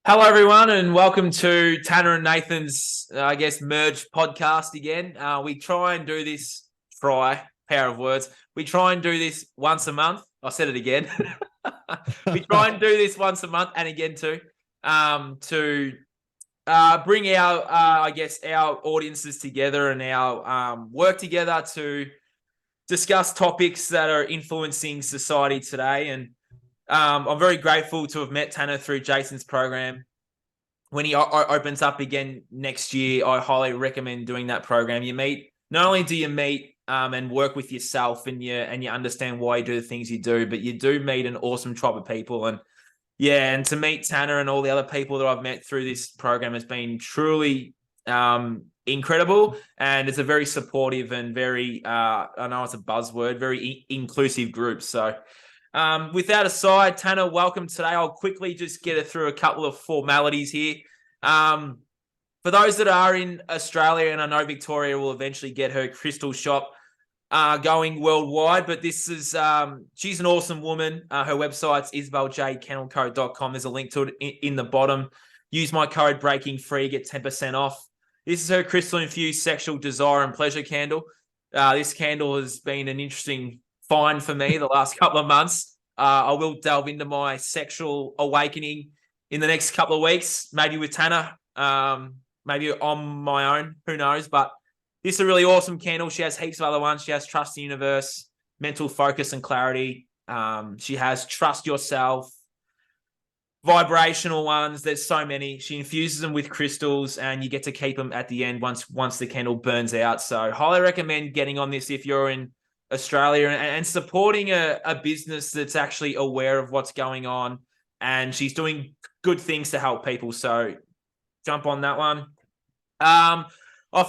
Hello, everyone, and welcome to Tanner and Nathan's, merged podcast again. We try and do this, power of words. We try and do this once a month. I said it again. We try and do this once a month and again too, to bring our audiences together and our work together to discuss topics that are influencing society today. And I'm very grateful to have met Tanner through Jason's program. When he opens up again next year, I highly recommend doing that program. Not only do you meet and work with yourself and you understand why you do the things you do, but you do meet an awesome tribe of people. And to meet Tanner and all the other people that I've met through this program has been truly incredible. And it's a very supportive and very, I know it's a buzzword, very inclusive group. So with that aside, Tanner, welcome today. I'll quickly just get it through a couple of formalities here. For those that are in Australia, and I know Victoria will eventually get her crystal shop going worldwide, but this is, she's an awesome woman. Her website's isabeljkennelco.com. There's a link to it in the bottom. Use my code BREAKINGFREE, get 10% off. This is her crystal-infused sexual desire and pleasure candle. This candle has been an interesting find for me the last couple of months. I will delve into my sexual awakening in the next couple of weeks, maybe with Tanner, maybe on my own, who knows. But this is a really awesome candle. She has heaps of other ones. She has Trust the Universe, Mental Focus and Clarity. She has Trust Yourself, vibrational ones. There's so many. She infuses them with crystals and you get to keep them at the end once the candle burns out. So highly recommend getting on this if you're in Australia and supporting a business that's actually aware of what's going on, and she's doing good things to help people. So jump on that one. I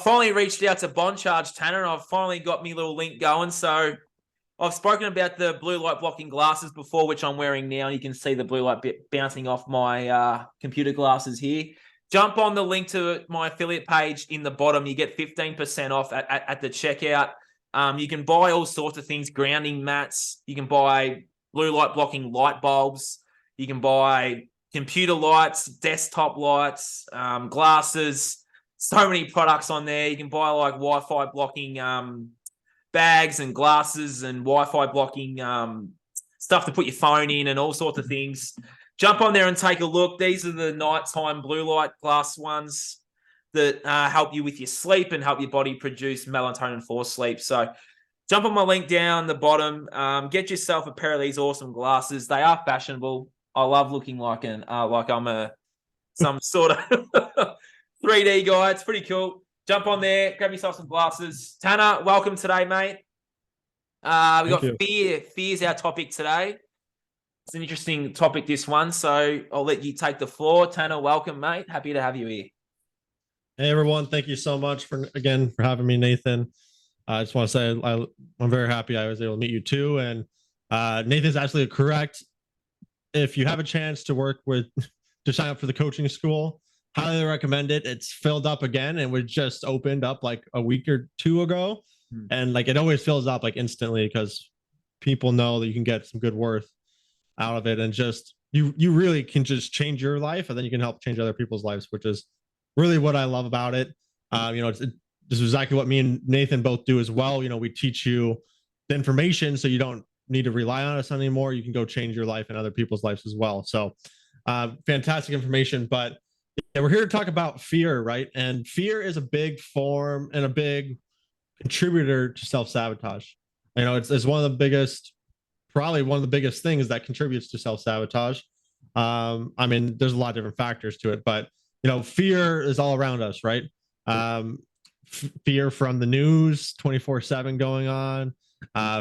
finally reached out to BonCharge, Tanner, and I've finally got my little link going. So I've spoken about the blue light blocking glasses before, which I'm wearing now. You can see the blue light bit bouncing off my computer glasses here. Jump on the link to my affiliate page in the bottom. You get 15% off at the checkout. You can buy all sorts of things, grounding mats. You can buy blue light blocking light bulbs. You can buy computer lights, desktop lights, glasses, so many products on there. You can buy like Wi-Fi blocking bags and glasses and Wi-Fi blocking stuff to put your phone in and all sorts of things. Jump on there and take a look. These are the nighttime blue light glass ones that help you with your sleep and help your body produce melatonin for sleep. So jump on my link down the bottom. Get yourself a pair of these awesome glasses. They are fashionable. I love looking like I'm some sort of 3D guy. It's pretty cool. Jump on there, grab yourself some glasses. Tanner, welcome today, mate. We got fear. Fear's our topic today. It's an interesting topic, this one. So I'll let you take the floor. Tanner, welcome, mate. Happy to have you here. Hey everyone, thank you so much for having me, Nathan. I just want to say I'm very happy I was able to meet you too. And Nathan's absolutely correct. If you have a chance to sign up for the coaching school, highly recommend it. It's filled up again and we just opened up like a week or two ago. And like it always fills up like instantly because people know that you can get some good worth out of it. And just you really can just change your life and then you can help change other people's lives, which is really what I love about it. This is exactly what me and Nathan both do as well. We teach you the information so you don't need to rely on us anymore. You can go change your life and other people's lives as well. So fantastic information. But yeah, we're here to talk about fear, right? And fear is a big form and a big contributor to self-sabotage. It's one of the biggest, probably one of the biggest things that contributes to self-sabotage. There's a lot of different factors to it, but fear is all around us, right? Fear from the news 24/7 going on,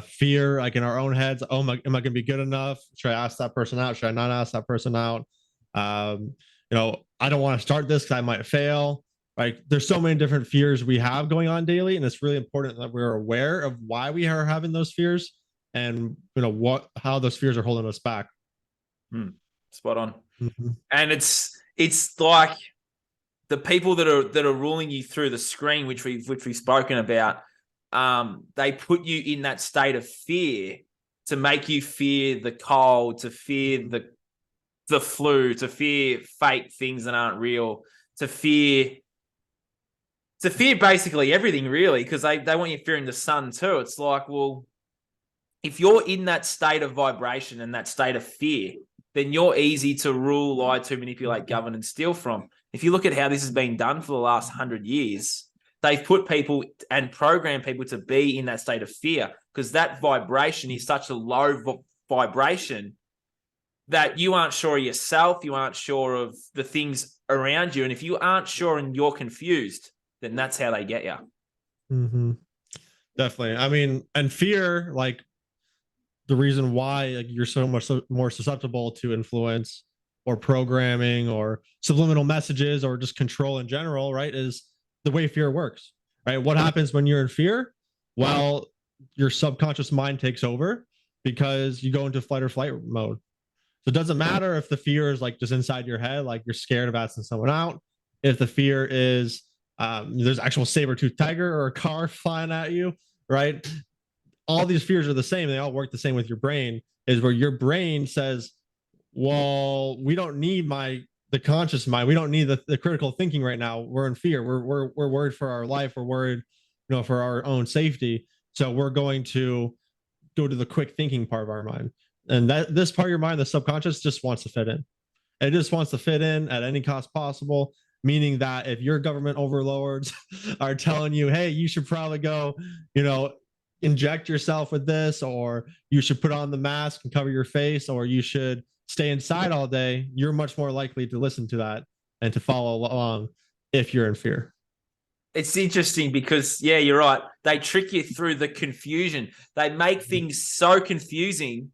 fear like in our own heads. Oh, am I going to be good enough? Should I ask that person out? Should I not ask that person out? I don't want to start this because I might fail. Like there's so many different fears we have going on daily. And it's really important that we're aware of why we are having those fears and how those fears are holding us back. Spot on. Mm-hmm. And it's like the people that are ruling you through the screen, which we've spoken about, they put you in that state of fear to make you fear the cold, to fear the flu, to fear fake things that aren't real, to fear basically everything, really, because they want you fearing the sun too. It's like, well, if you're in that state of vibration and that state of fear, then you're easy to rule, lie to, manipulate, govern, and steal from. If you look at how this has been done for the last 100 years, they've put people and programmed people to be in that state of fear, because that vibration is such a low vibration that you aren't sure of yourself, you aren't sure of the things around you. And if you aren't sure and you're confused, then that's how they get you. Mm-hmm. Definitely. I mean, and fear, like, the reason why, like, you're so much more susceptible to influence or programming or subliminal messages or just control in general, right, is the way fear works, right? What happens when you're in fear? Well, your subconscious mind takes over because you go into flight or flight mode. So it doesn't matter if the fear is like just inside your head, like you're scared of asking someone out. If the fear is there's actual saber-toothed tiger or a car flying at you, right? All these fears are the same. They all work the same with your brain, is where your brain says, well, we don't need the conscious mind. We don't need the critical thinking right now. We're in fear. We're worried for our life. We're worried, for our own safety. So we're going to go to the quick thinking part of our mind. And that this part of your mind, the subconscious, just wants to fit in. It just wants to fit in at any cost possible. Meaning that if your government overlords are telling you, hey, you should probably go, inject yourself with this, or you should put on the mask and cover your face, or you should stay inside all day, you're much more likely to listen to that and to follow along if you're in fear. It's interesting because, yeah, you're right. They trick you through the confusion. They make things so confusing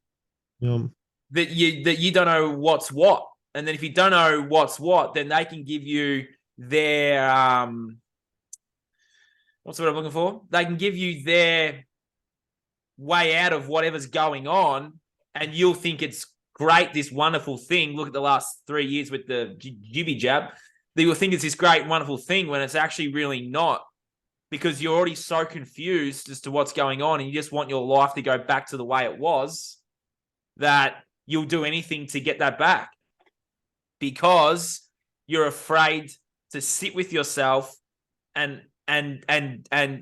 that you don't know what's what. And then if you don't know what's what, then they can give you their what's the word I'm looking for? They can give you their way out of whatever's going on, and you'll think it's great, this wonderful thing. Look at the last 3 years with the jibby jab. They will think it's this great, wonderful thing when it's actually really not, because you're already so confused as to what's going on, and you just want your life to go back to the way it was, that you'll do anything to get that back, because you're afraid to sit with yourself and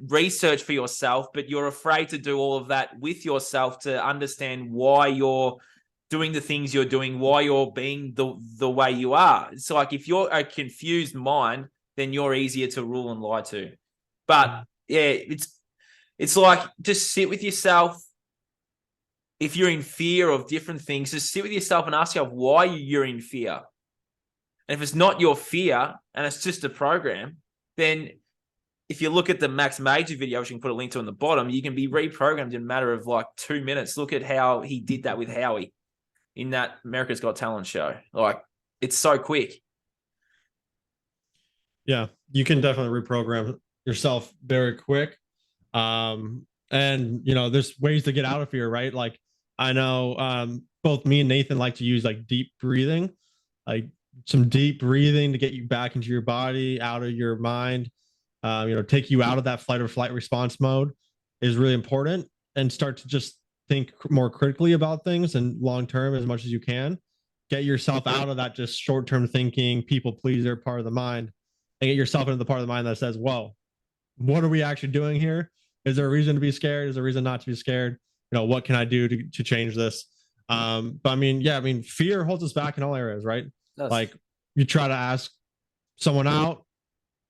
research for yourself, but you're afraid to do all of that with yourself to understand why you're doing the things you're doing, why you're being the way you are. It's like, if you're a confused mind, then you're easier to rule and lie to. But yeah, it's like, just sit with yourself. If you're in fear of different things, just sit with yourself and ask yourself why you're in fear. And if it's not your fear and it's just a program, then if you look at the Max Major video, which you can put a link to on the bottom, you can be reprogrammed in a matter of like 2 minutes. Look at how he did that with Howie in that America's Got Talent show. Like, it's so quick. Yeah, you can definitely reprogram yourself very quick. And, there's ways to get out of fear, right? Like, I know both me and Nathan like to use like deep breathing, like some deep breathing to get you back into your body, out of your mind. Take you out of that flight or flight response mode is really important, and start to just think more critically about things and long term as much as you can. Get yourself out of that just short term thinking, people pleaser part of the mind, and get yourself into the part of the mind that says, whoa, what are we actually doing here? Is there a reason to be scared? Is there a reason not to be scared? What can I do to change this? But fear holds us back in all areas, right? Like, you try to ask someone out.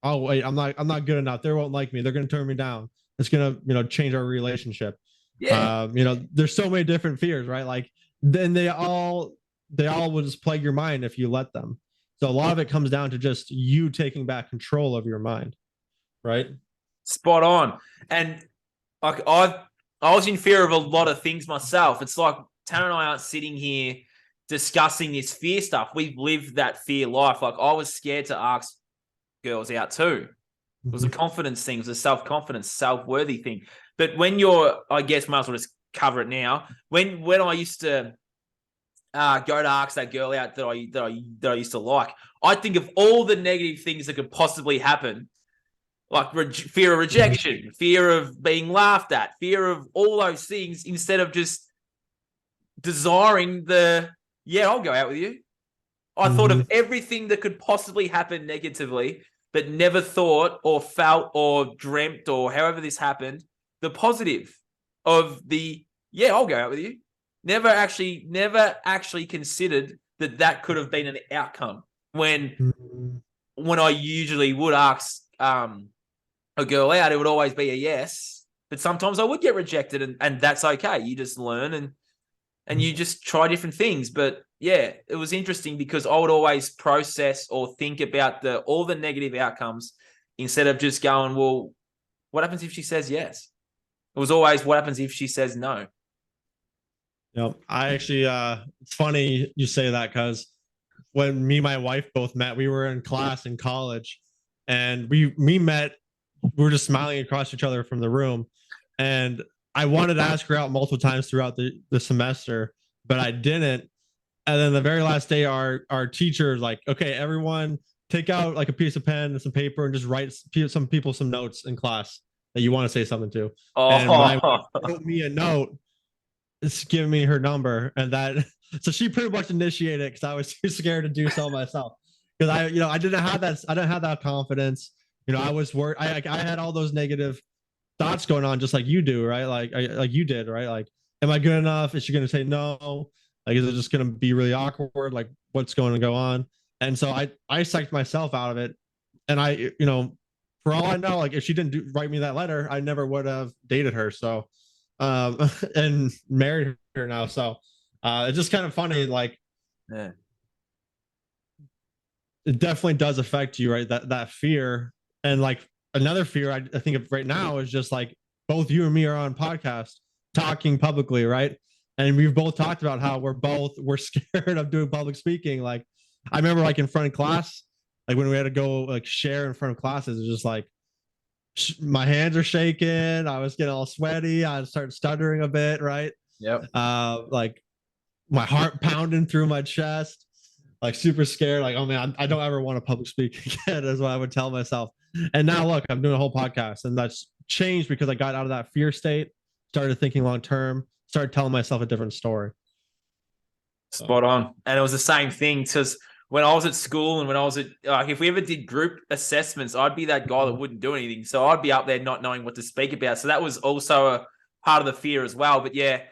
Oh, wait, I'm not good enough. They won't like me. They're going to turn me down. It's going to, change our relationship. Yeah. There's so many different fears, right? Like, then they all will just plague your mind if you let them. So a lot of it comes down to just you taking back control of your mind, right? Spot on. And like, I was in fear of a lot of things myself. It's like Tanner and I aren't sitting here discussing this fear stuff. We've lived that fear life. Like, I was scared to ask girls out too. It was a confidence thing. It was a self-confidence, self-worthy thing. But when you're, I guess, might as well just cover it now. When I used to go to ask that girl out that I used to like, I think of all the negative things that could possibly happen, like fear of rejection, fear of being laughed at, fear of all those things, instead of just desiring I'll go out with you. I thought of everything that could possibly happen negatively, but never thought or felt or dreamt or however this happened, the positive of I'll go out with you. Never actually considered that could have been an outcome when I usually would ask a girl out, it would always be a yes, but sometimes I would get rejected, and that's okay. You just learn and you just try different things. But yeah, it was interesting because I would always process or think about all the negative outcomes instead of just going, well, what happens if she says yes? It was always, what happens if she says no? I actually, it's funny you say that, because when me and my wife both met, we were in class in college, and we met. We were just smiling across each other from the room, and I wanted to ask her out multiple times throughout the semester, but I didn't. And then the very last day, our teacher was like, okay, everyone take out like a piece of pen and some paper and just write some people some notes in class that you want to say something to. And my wife wrote me a note, it's giving me her number, and that so she pretty much initiated it because I was too scared to do so myself, because I didn't have that confidence. I was worried. I had all those negative thoughts going on, just like you do, right? Like you did, right? Like, am I good enough? Is she going to say no? Like, is it just going to be really awkward? Like, what's going to go on? And so I psyched myself out of it, and for all I know, like if she didn't write me that letter, I never would have dated her. So, and married her now. So, it's just kind of funny, like. Yeah. It definitely does affect you, right? That fear. And like another fear I think of right now is just like both you and me are on podcast talking publicly, right? And we've both talked about how we're scared of doing public speaking. Like I remember like in front of class, like when we had to go like share in front of classes, it's just like my hands are shaking. I was getting all sweaty. I started stuttering a bit, right? Yep. Like my heart pounding through my chest, like super scared. Like, oh man, I don't ever want to public speak again, is what I would tell myself. And now look, I'm doing a whole podcast, and that's changed because I got out of that fear state, started thinking long term, started telling myself a different story. Spot on. And it was the same thing, because when I was at school and when I was at, like, if we ever did group assessments, I'd be that guy that wouldn't do anything. So I'd be up there not knowing what to speak about. So that was also a part of the fear as well. But yeah,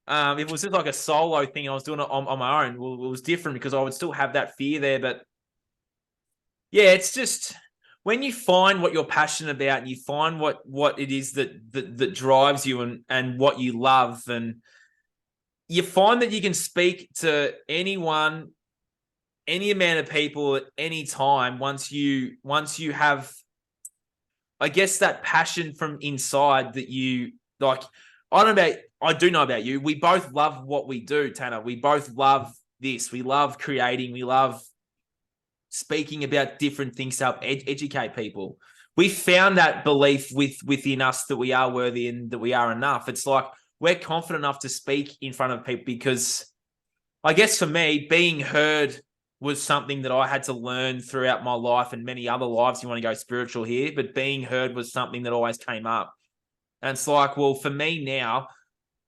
if it was just like a solo thing, I was doing it on my own, well, it was different because I would still have that fear there. But yeah, it's just when you find what you're passionate about and you find what it is that drives you and what you love, and you find that you can speak to anyone, any amount of people at any time once you have, I guess, that passion from inside that you like. I do know about you. We both love what we do, Tanner. We both love this. We love creating. We love speaking about different things to help educate people. We found that belief within us that we are worthy and that we are enough. It's like we're confident enough to speak in front of people because, I guess for me, being heard was something that I had to learn throughout my life and many other lives. You want to go spiritual here, but being heard was something that always came up. And it's like, well, for me now,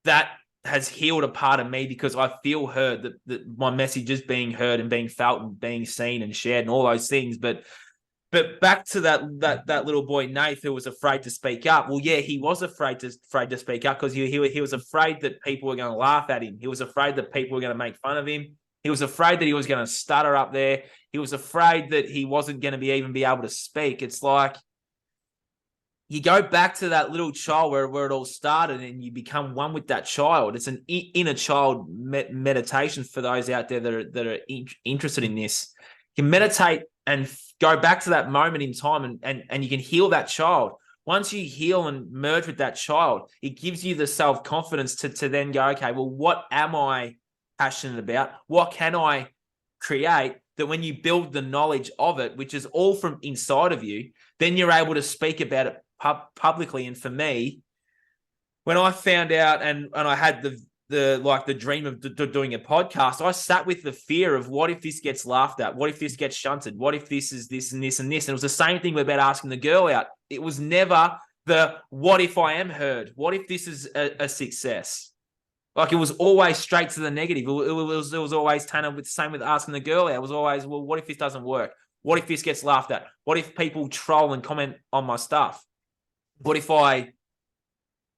that has healed a part of me because I feel heard, that my message is being heard and being felt and being seen and shared and all those things. But back to that little boy, Nath, who was afraid to speak up. Well, yeah, he was afraid to speak up because he was afraid that people were going to laugh at him. He was afraid that people were going to make fun of him. He was afraid that he was going to stutter up there. He was afraid that he wasn't going to even be able to speak. It's like you go back to that little child where it all started, and you become one with that child. It's an inner child meditation for those out there that are interested in this. You can meditate and go back to that moment in time, and you can heal that child. Once you heal and merge with that child, it gives you the self-confidence to then go, okay, well, what am I passionate about? What can I create that when you build the knowledge of it, which is all from inside of you, then you're able to speak about it publicly. And for me, when I found out and I had the dream of doing a podcast, I sat with the fear of what if this gets laughed at? What if this gets shunted? What if this is this and this and this? And it was the same thing about asking the girl out. It was never the what if I am heard? What if this is a success? Like it was always straight to the negative. It was always Tanner with the same with asking the girl out. It was always, well, what if this doesn't work? What if this gets laughed at? What if people troll and comment on my stuff? What if I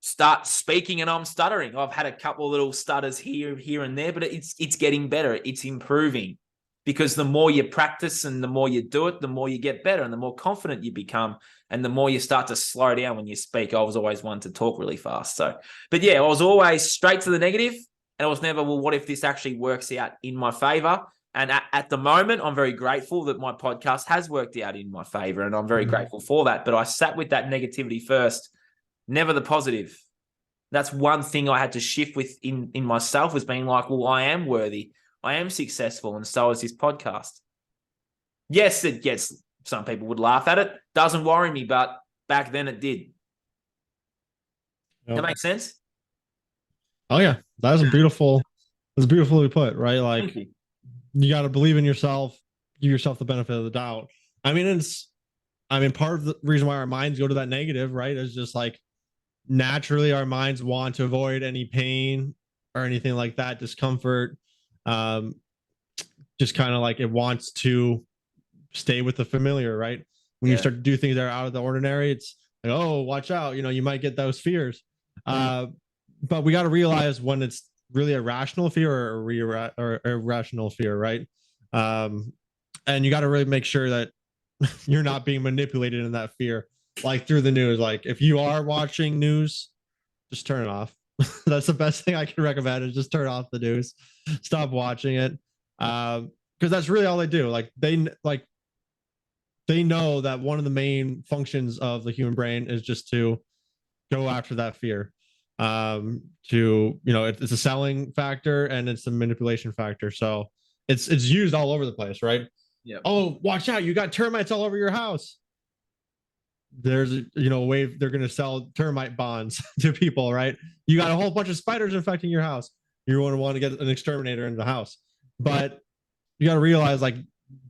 start speaking and I'm stuttering? I've had a couple of little stutters here and there, but it's getting better. It's improving because the more you practice and the more you do it, the more you get better and the more confident you become and the more you start to slow down when you speak. I was always one to talk really fast. So, but yeah, I was always straight to the negative and I was never, well, what if this actually works out in my favor? And at the moment, I'm very grateful that my podcast has worked out in my favor and I'm very grateful for that. But I sat with that negativity first, never the positive. That's one thing I had to shift with in myself was being like, well, I am worthy. I am successful. And so is this podcast. Yes, it gets, some people would laugh at it. Doesn't worry me, but back then it did. That makes sense? Oh yeah. That's beautifully put, right? Like you got to believe in yourself, give yourself the benefit of the doubt. I mean, part of the reason why our minds go to that negative, right, is just like naturally our minds want to avoid any pain or anything like that, discomfort. Just kind of like it wants to stay with the familiar, right? When you start to do things that are out of the ordinary, it's like, oh, watch out, you might get those fears. But we got to realize when it's really a rational fear or irrational fear, right? And you got to really make sure that you're not being manipulated in that fear, like through the news. Like if you are watching news, just turn it off. That's the best thing I can recommend is just turn off the news, stop watching it. Because that's really all they do. Like they know that one of the main functions of the human brain is just to go after that fear. It's a selling factor and it's a manipulation factor. So it's used all over the place, right? Yeah. Oh, watch out! You got termites all over your house. There's a way they're going to sell termite bonds to people, right? You got a whole bunch of spiders infecting your house. You're going to want to get an exterminator in the house, but you got to realize like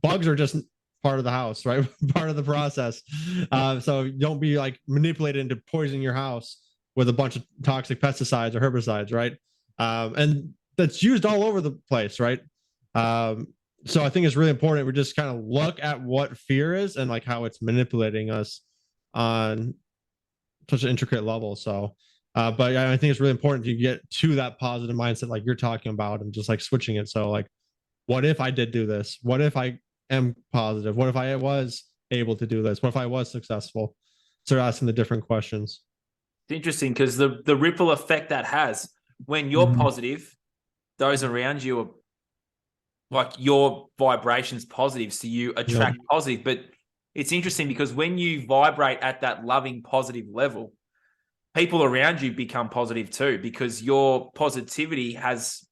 bugs are just part of the house, right? Part of the process. So don't be like manipulated into poisoning your house with a bunch of toxic pesticides or herbicides, right? And that's used all over the place, right? So I think it's really important we just kind of look at what fear is and like how it's manipulating us on such an intricate level. So, but I think it's really important to get to that positive mindset, like you're talking about, and just like switching it. So, like, what if I did do this? What if I am positive? What if I was able to do this? What if I was successful? Start asking the different questions. It's interesting because the ripple effect that has when you're positive, those around you are like your vibration's positive, so you attract positive. But it's interesting because when you vibrate at that loving, positive level, people around you become positive too, because your positivity has,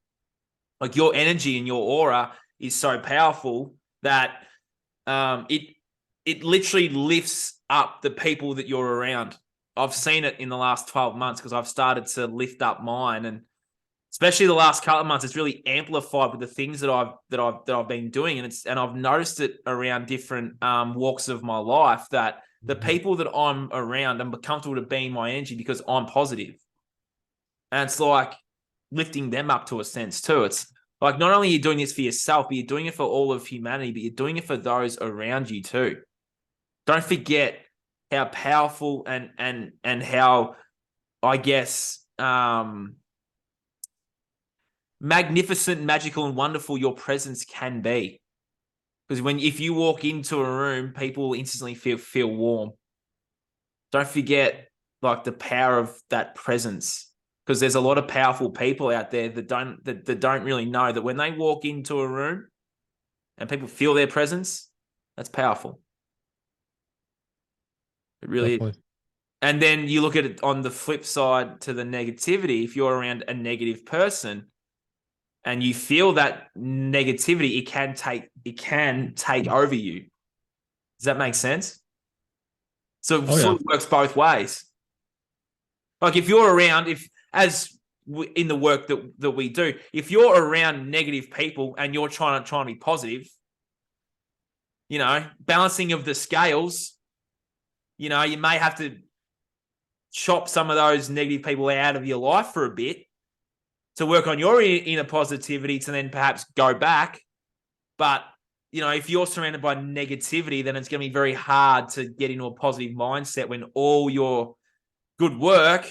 like, your energy and your aura is so powerful that it literally lifts up the people that you're around. I've seen it in the last 12 months because I've started to lift up mine, and especially the last couple of months, it's really amplified with the things that I've been doing, and I've noticed it around different walks of my life that the people that I'm around, I'm comfortable to be in my energy because I'm positive, and it's like lifting them up to a sense too. It's like not only are you doing this for yourself, but you're doing it for all of humanity, but you're doing it for those around you too. Don't forget how powerful and how, I guess, magnificent, magical, and wonderful your presence can be. Because if you walk into a room, people instantly feel warm. Don't forget like the power of that presence. Because there's a lot of powerful people out there that don't really know that when they walk into a room and people feel their presence, that's powerful. It really is. And then you look at it on the flip side to the negativity. If you're around a negative person and you feel that negativity, it can take over you. Does that make sense? So it sort of works both ways. Like if you're around, in the work that we do, if you're around negative people and you're trying to be positive, balancing of the scales, you may have to chop some of those negative people out of your life for a bit to work on your inner positivity to then perhaps go back. But, if you're surrounded by negativity, then it's going to be very hard to get into a positive mindset when all your good work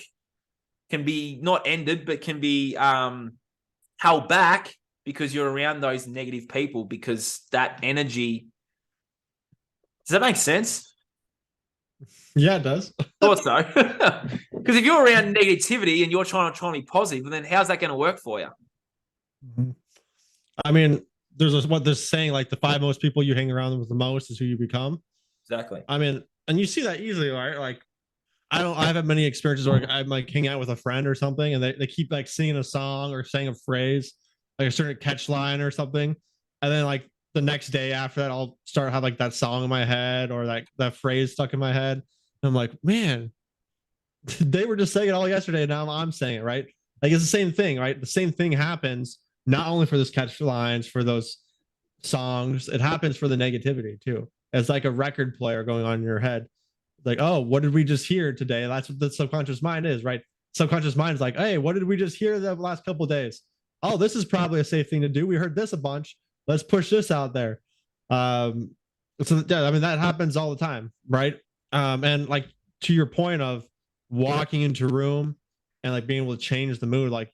can be not ended, but can be held back because you're around those negative people, because that energy. Does that make sense? Yeah, it does. Thought so. Because if you're around negativity and you're trying to be positive, then how's that going to work for you? I mean, there's what they're saying, like the 5 most people you hang around with the most is who you become. Exactly. I mean, and you see that easily, right? Like, I haven't had many experiences where I'm like hanging out with a friend or something, and they keep like singing a song or saying a phrase, like a certain catch line or something. And then like the next day after that, I'll start have like that song in my head or like that phrase stuck in my head. And I'm like, man, they were just saying it all yesterday, and now I'm saying it, right? Like it's the same thing, right? The same thing happens not only for those catch lines, for those songs, it happens for the negativity too. It's like a record player going on in your head. Like, oh, what did we just hear today? That's what the subconscious mind is, right? Subconscious mind is like, hey, what did we just hear the last couple of days? Oh, this is probably a safe thing to do. We heard this a bunch. Let's push this out there. So yeah, I mean that happens all the time, right? And like to your point of walking into a room and like being able to change the mood, like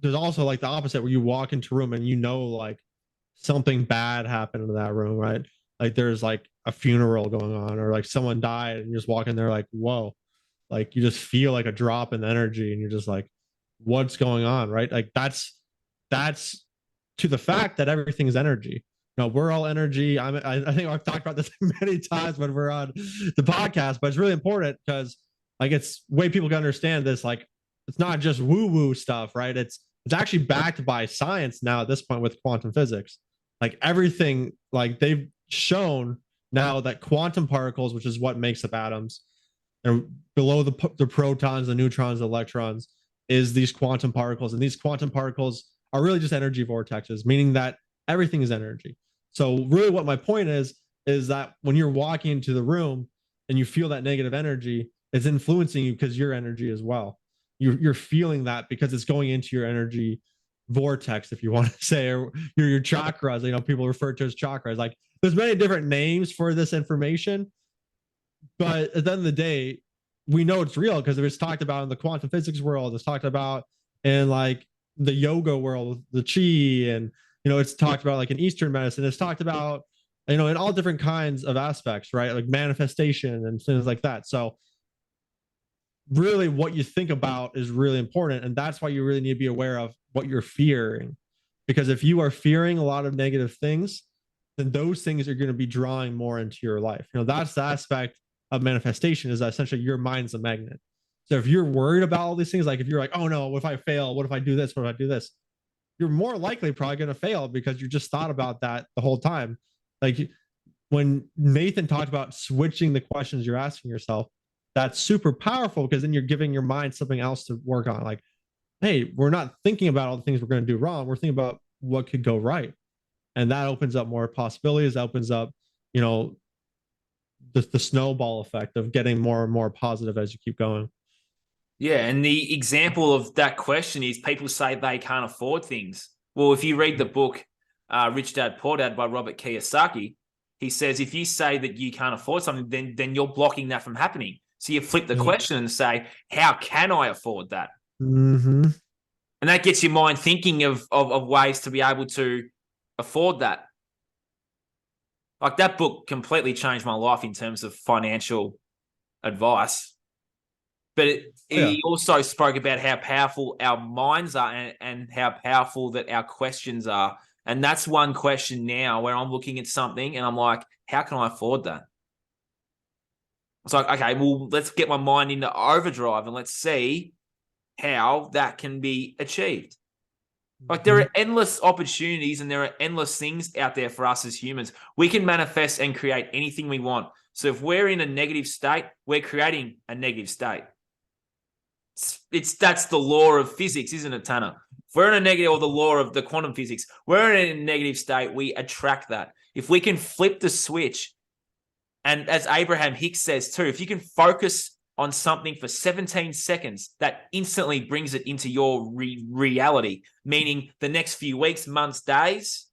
there's also like the opposite where you walk into a room and like something bad happened in that room, right? Like there's like a funeral going on or like someone died and you just walk in there like, whoa, like you just feel like a drop in energy and you're just like, what's going on, right? Like that's to the fact that everything is energy. We're all energy. I think I've talked about this many times when we're on the podcast, but it's really important because like it's way people can understand this. Like it's not just woo-woo stuff, right? It's actually backed by science now at this point with quantum physics. Like everything, like they've shown now that quantum particles, which is what makes up atoms, and below the protons, the neutrons, the electrons, is these quantum particles. And these quantum particles are really just energy vortexes, meaning that everything is energy. So really what my point is that when you're walking into the room and you feel that negative energy, it's influencing you because your energy as well. You're feeling that because it's going into your energy vortex, if you want to say, or your chakras. People refer to as chakras. Like there's many different names for this information, but at the end of the day, we know it's real because it was talked about in the quantum physics world. It's talked about in like the yoga world, the chi, and it's talked about like in Eastern medicine. It's talked about in all different kinds of aspects, right? Like manifestation and things like that. So really what you think about is really important, and that's why you really need to be aware of what you're fearing, because if you are fearing a lot of negative things, then those things are going to be drawing more into your life. That's the aspect of manifestation, is that essentially your mind's a magnet. So if you're worried about all these things, like if you're like, oh no, what if I fail, what if I do this, what if I do this, you're more likely probably going to fail because you just thought about that the whole time. Like when Nathan talked about switching the questions you're asking yourself, that's super powerful because then you're giving your mind something else to work on. Like, hey, we're not thinking about all the things we're going to do wrong. We're thinking about what could go right. And that opens up more possibilities. That opens up, the snowball effect of getting more and more positive as you keep going. Yeah, and the example of that question is people say they can't afford things. Well, if you read the book Rich Dad Poor Dad by Robert Kiyosaki, he says if you say that you can't afford something, then you're blocking that from happening. So you flip the question and say, how can I afford that? Mm-hmm. And that gets your mind thinking of ways to be able to afford that. Like that book completely changed my life in terms of financial advice. But he also spoke about how powerful our minds are and how powerful that our questions are. And that's one question now where I'm looking at something and I'm like, how can I afford that? It's like, okay, well, let's get my mind into overdrive and let's see how that can be achieved. Like there are endless opportunities and there are endless things out there for us as humans. We can manifest and create anything we want. So if we're in a negative state, we're creating a negative state. That's the law of physics, isn't it, Tanner? If we're in a negative, or the law of the quantum physics, we're in a negative state, we attract that. If we can flip the switch, and as Abraham Hicks says too, if you can focus on something for 17 seconds, that instantly brings it into your reality, meaning the next few weeks, months, days,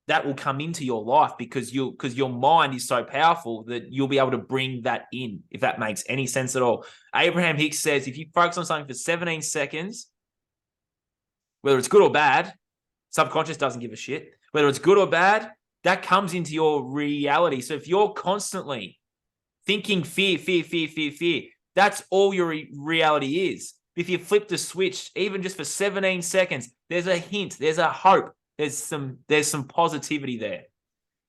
that will come into your life because your mind is so powerful that you'll be able to bring that in, if that makes any sense at all. Abraham Hicks says, if you focus on something for 17 seconds, whether it's good or bad, subconscious doesn't give a shit. Whether it's good or bad, that comes into your reality. So if you're constantly thinking fear, that's all your reality is. If you flip the switch, even just for 17 seconds, there's a hint, there's a hope, there's some positivity there.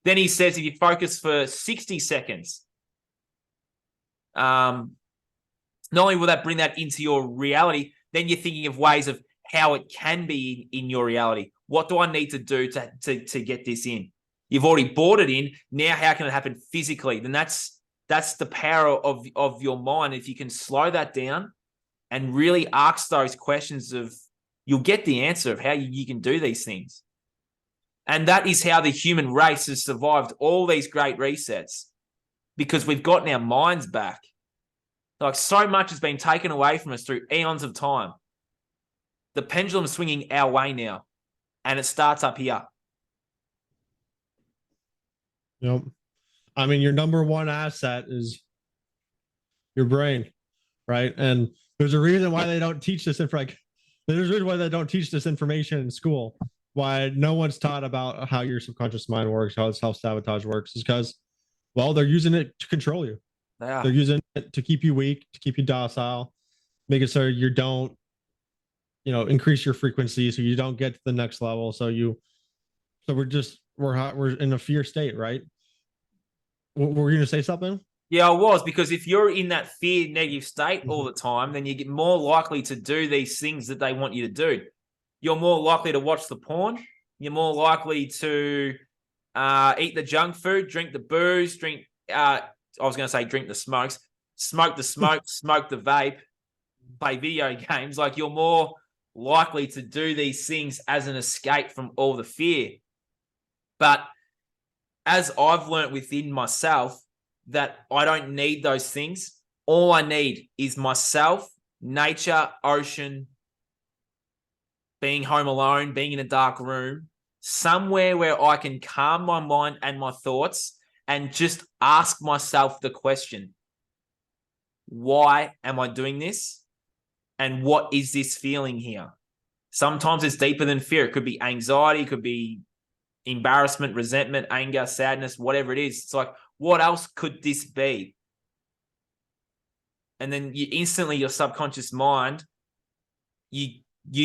Then he says, if you focus for 60 seconds, not only will that bring that into your reality, then you're thinking of ways of how it can be in your reality. What do I need to do to get this in? You've already brought it in. Now, how can it happen physically? Then that's the power of your mind. If you can slow that down and really ask those questions, you'll get the answer of how you can do these things. And that is how the human race has survived all these great resets, because we've gotten our minds back. Like, so much has been taken away from us through eons of time. The pendulum's swinging our way now, and it starts up here. Yep. I mean, your number one asset is your brain, right? And there's a reason why they don't teach this there's a reason why they don't teach this information in school. Why no one's taught about how your subconscious mind works, how self-sabotage works, is because, well, they're using it to control you. Yeah. They're using it to keep you weak, to keep you docile, make it so you don't, increase your frequency, so you don't get to the next level. So we're in a fear state, right? Were you going to say something? Yeah, I was, because if you're in that fear negative state all the time, then you get more likely to do these things that they want you to do. You're more likely to watch the porn. You're more likely to eat the junk food, drink the booze, drink the smokes, smoke the smoke, smoke the vape, play video games. Like, you're more likely to do these things as an escape from all the fear. But as I've learned within myself, that I don't need those things. All I need is myself, nature, ocean, being home alone, being in a dark room, somewhere where I can calm my mind and my thoughts and just ask myself the question, why am I doing this? And what is this feeling here? Sometimes it's deeper than fear. It could be anxiety, it could be embarrassment, resentment, anger, sadness, whatever it is. It's like, what else could this be? And then your subconscious mind, you're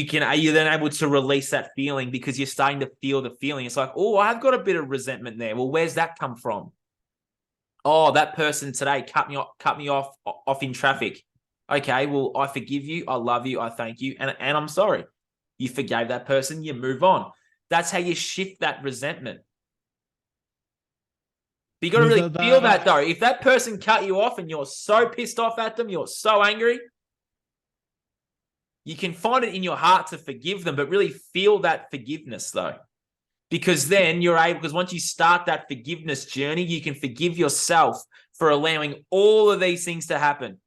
then able to release that feeling because you're starting to feel the feeling. It's like, oh, I've got a bit of resentment there. Well, where's that come from? Oh, that person today cut me off in traffic. Okay, well, I forgive you. I love you. I thank you. And I'm sorry. You forgave that person. You move on. That's how you shift that resentment. But you got to really feel that, though. If that person cut you off and you're so pissed off at them, you're so angry, you can find it in your heart to forgive them, but really feel that forgiveness, though. Because then because once you start that forgiveness journey, you can forgive yourself for allowing all of these things to happen.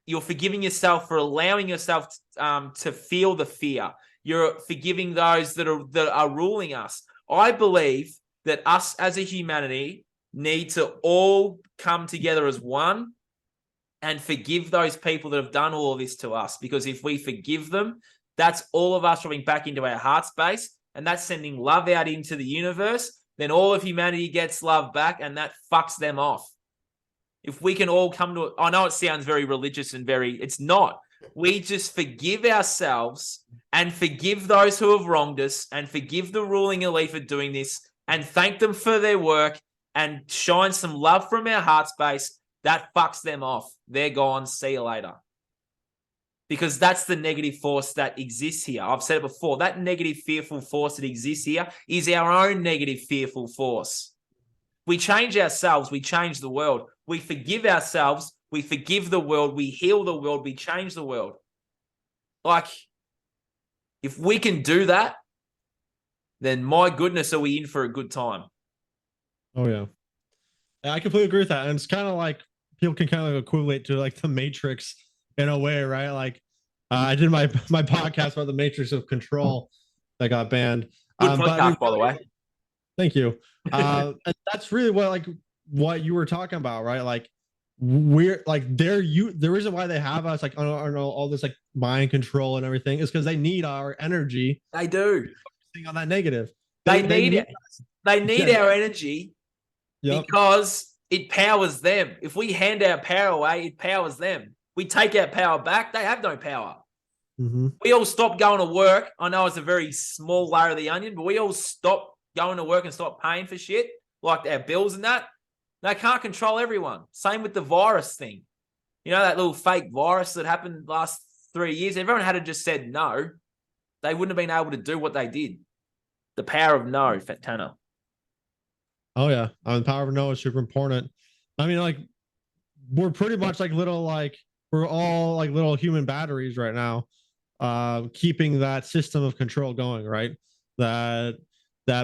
You're forgiving yourself for allowing yourself to feel the fear. You're forgiving those that are ruling us. I believe that us as a humanity need to all come together as one and forgive those people that have done all of this to us. Because if we forgive them, that's all of us dropping back into our heart space, and that's sending love out into the universe. Then all of humanity gets love back, and that fucks them off. If we can all come to it, I know it sounds very religious and it's not. We just forgive ourselves and forgive those who have wronged us and forgive the ruling elite for doing this and thank them for their work and shine some love from our heart space. That fucks them off. They're gone. See you later. Because that's the negative force that exists here. I've said it before. That negative, fearful force that exists here is our own negative, fearful force. We change ourselves. We change the world. We forgive ourselves. We forgive the world. We heal the world. We change the world. Like, if we can do that, then my goodness, are we in for a good time? Oh, yeah. I completely agree with that. And it's kind of like people can kind of equate to like the Matrix in a way, right? Like I did my podcast about the Matrix of Control that got banned. Good But I mean, podcast, by the way. thank you. And that's really what you were talking about, right? Like we're like the reason why they have us like on all this like mind control and everything is because they need our energy. They do. On that negative. They need it. They need our energy because it powers them. If we hand our power away, it powers them. We take our power back, they have no power. Mm-hmm. We all stop going to work. I know it's a very small layer of the onion, but we all stop going to work and stop paying for shit, like our bills and that. They can't control everyone. Same with the virus thing. You know, that little fake virus that happened last 3 years? Everyone had just said no. They wouldn't have been able to do what they did. The power of no, Tanner. Oh, yeah. The power of no is super important. I mean, like, we're pretty much like we're all like little human batteries right now, keeping that system of control going, right? That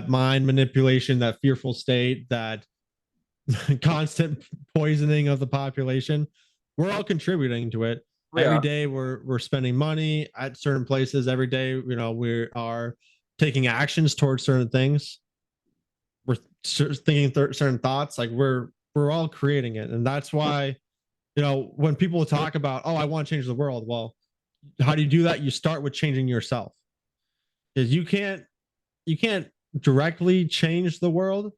mind manipulation, that fearful state, that constant poisoning of the population. We're all contributing to it. Every day we're spending money at certain places. Every day, you know, we are taking actions towards certain things. We're thinking certain thoughts. Like we're all creating it, and that's why, you know, when people talk about, oh, I want to change the world. Well, how do you do that? You start with changing yourself, because you can't directly change the world.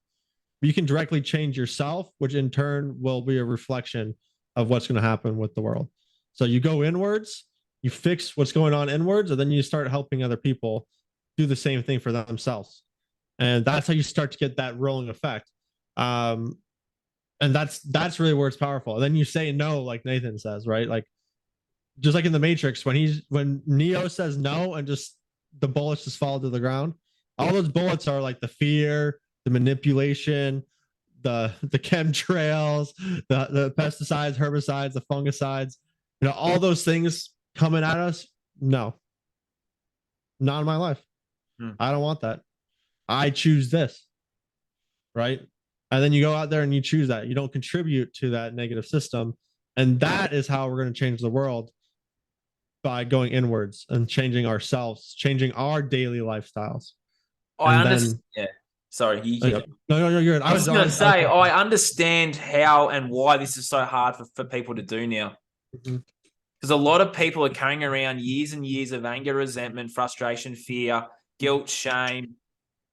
You can directly change yourself, which in turn will be a reflection of what's going to happen with the world. So you go inwards, you fix what's going on inwards, and then you start helping other people do the same thing for themselves. And that's how you start to get that rolling effect. And that's really where it's powerful. And then you say no, like Nathan says, right? Like just like in the Matrix, when Neo says no and just the bullets just fall to the ground, all those bullets are like the fear, the manipulation, the chemtrails, the pesticides, herbicides, the fungicides, you know, all those things coming at us. No, not in my life. I don't want that. I choose this, right? And then you go out there and you choose that. You don't contribute to that negative system. And that is how we're going to change the world, by going inwards and changing ourselves, changing our daily lifestyles. I understand. Yeah. Sorry. No, you're good. I was going to say, I understand how and why this is so hard for people to do now. Because a lot of people are carrying around years and years of anger, resentment, frustration, fear, guilt, shame.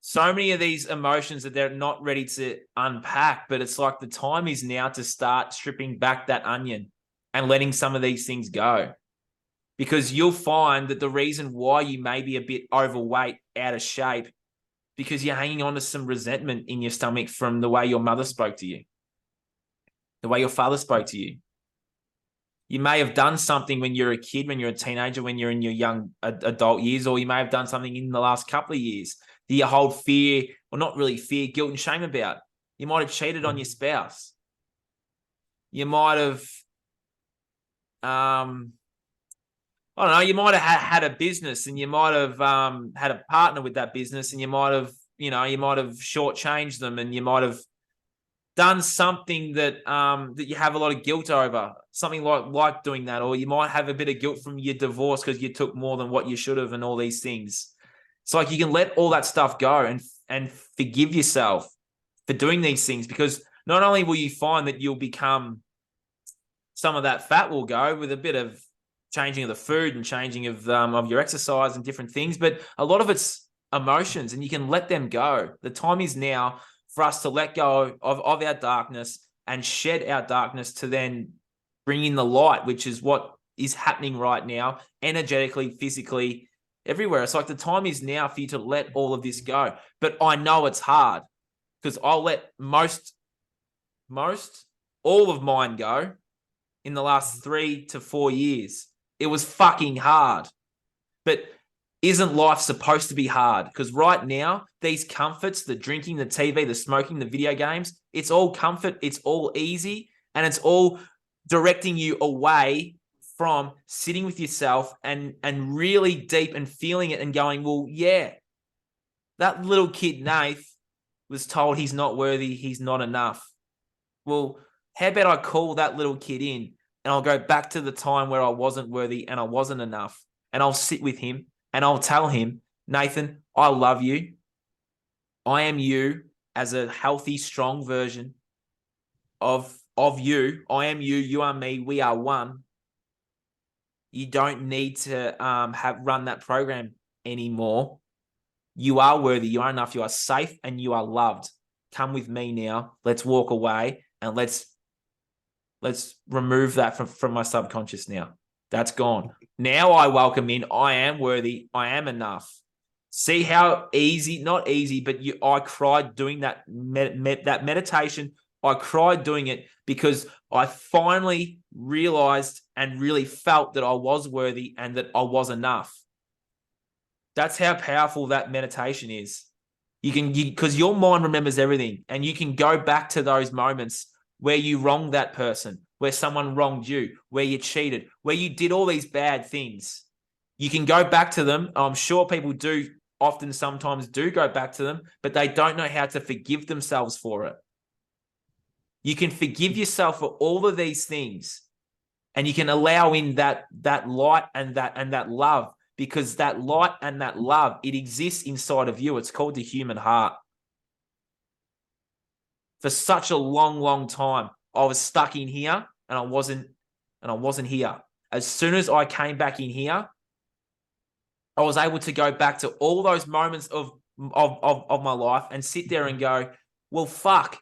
So many of these emotions that they're not ready to unpack, but it's like the time is now to start stripping back that onion and letting some of these things go. Because you'll find that the reason why you may be a bit overweight, out of shape, because you're hanging on to some resentment in your stomach from the way your mother spoke to you, the way your father spoke to you. You may have done something when you're a kid, when you're a teenager, when you're in your young adult years, or you may have done something in the last couple of years that you hold fear, or not really fear, guilt and shame about. You might have cheated on your spouse. You might have, I don't know, you might have had a business, and you might have had a partner with that business, and you might have shortchanged them, and you might have done something that you have a lot of guilt over, something like doing that, or you might have a bit of guilt from your divorce because you took more than what you should have, and all these things. It's like you can let all that stuff go and forgive yourself for doing these things, because not only will you find that you'll become, some of that fat will go with a bit of changing of the food and changing of your exercise and different things, but a lot of it's emotions, and you can let them go. The time is now for us to let go of our darkness and shed our darkness to then bring in the light, which is what is happening right now, energetically, physically, everywhere. It's like the time is now for you to let all of this go. But I know it's hard, because I'll let most all of mine go in the last 3 to 4 years. It was fucking hard. But isn't life supposed to be hard? Because right now, these comforts, the drinking, the TV, the smoking, the video games, it's all comfort, it's all easy, and it's all directing you away from sitting with yourself and really deep and feeling it and going, well, yeah, that little kid, Nath, was told he's not worthy, he's not enough. Well, How about I call that little kid in and I'll go back to the time where I wasn't worthy and I wasn't enough. And I'll sit with him and I'll tell him, Nathan, I love you. I am you as a healthy, strong version of you. I am you. You are me. We are one. You don't need to run that program anymore. You are worthy. You are enough. You are safe and you are loved. Come with me now. Let's walk away and let's remove that from my subconscious now. That's gone. Now I welcome in. I am worthy. I am enough. See how easy, not easy, but I cried doing that that meditation. I cried doing it because I finally realized and really felt that I was worthy and that I was enough. That's how powerful that meditation is. Because your mind remembers everything, and you can go back to those moments where you wronged that person, where someone wronged you, where you cheated, where you did all these bad things. You can go back to them. I'm sure people do sometimes do go back to them, but they don't know how to forgive themselves for it. You can forgive yourself for all of these things, and you can allow in that light and that love, because that light and that love, it exists inside of you. It's called the human heart. For such a long, long time, I was stuck in here and I wasn't here. As soon as I came back in here, I was able to go back to all those moments of my life and sit there and go, well, fuck,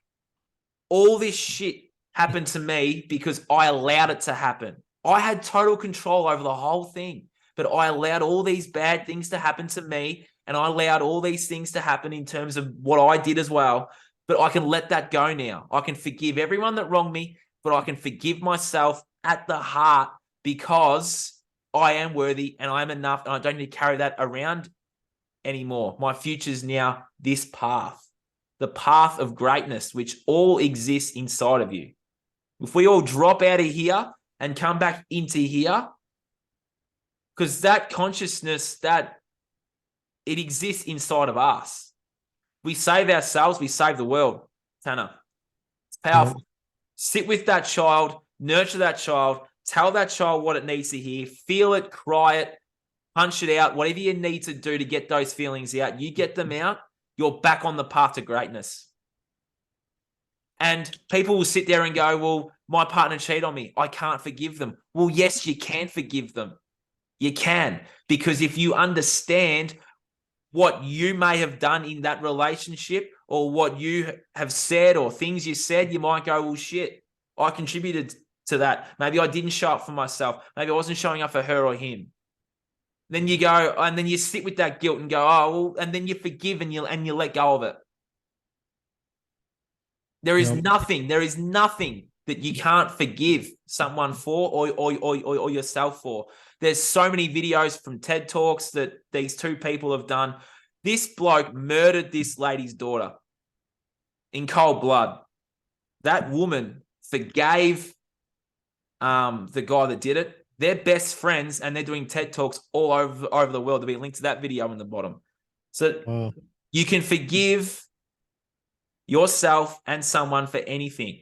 all this shit happened to me because I allowed it to happen. I had total control over the whole thing, but I allowed all these bad things to happen to me, and I allowed all these things to happen in terms of what I did as well. But I can let that go now. I can forgive everyone that wronged me, but I can forgive myself at the heart because I am worthy and I'm enough, and I don't need to carry that around anymore. My future's now this path, the path of greatness, which all exists inside of you. If we all drop out of here and come back into here, because that consciousness, that it exists inside of us. We save ourselves, we save the world. Tanner, it's powerful. Sit with that child, nurture that child, tell that child what it needs to hear, feel it, cry it, punch it out, whatever you need to do to get those feelings out. You get them out, you're back on the path to greatness. And people will sit there and go, well, my partner cheated on me. I can't forgive them. Well, yes, you can forgive them. You can, because if you understand what you may have done in that relationship, or what you have said, or things you said, you might go, well, shit, I contributed to that. Maybe I didn't show up for myself. Maybe I wasn't showing up for her or him. Then you go, and then you sit with that guilt and go, oh, well, and then you forgive and you let go of it. There is nothing that you can't forgive someone for, or yourself for. There's so many videos from TED Talks that these two people have done. This bloke murdered this lady's daughter in cold blood. That woman forgave the guy that did it. They're best friends, and they're doing TED Talks all over the world. There'll be a link to that video in the bottom. So you can forgive yourself and someone for anything.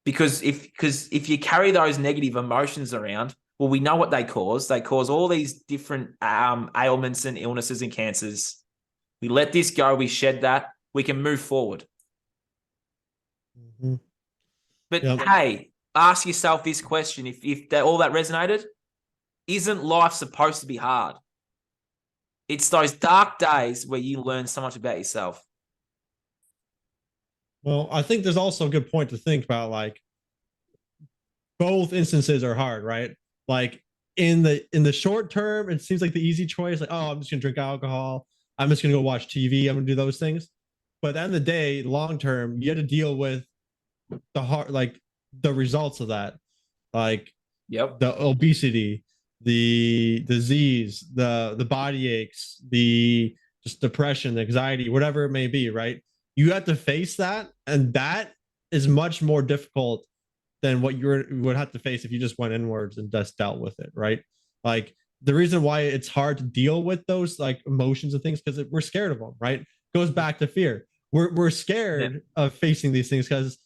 Because if you carry those negative emotions around, well, we know what they cause. They cause all these different ailments and illnesses and cancers. We let this go. We shed that. We can move forward. Mm-hmm. But hey, ask yourself this question. If all that resonated, isn't life supposed to be hard? It's those dark days where you learn so much about yourself. Well, I think there's also a good point to think about, like, both instances are hard, right? Like in the short term, it seems like the easy choice, like, oh, I'm just gonna drink alcohol, I'm just gonna go watch TV, I'm gonna do those things. But at the end of the day, long term, you have to deal with the heart, like the results of that, like the obesity, the disease, the body aches, the just depression, anxiety, whatever it may be, right? You have to face that, and that is much more difficult than what you would have to face if you just went inwards and just dealt with it, right? Like the reason why it's hard to deal with those like emotions and things, because we're scared of them, right? Goes back to fear. We're scared of facing these things because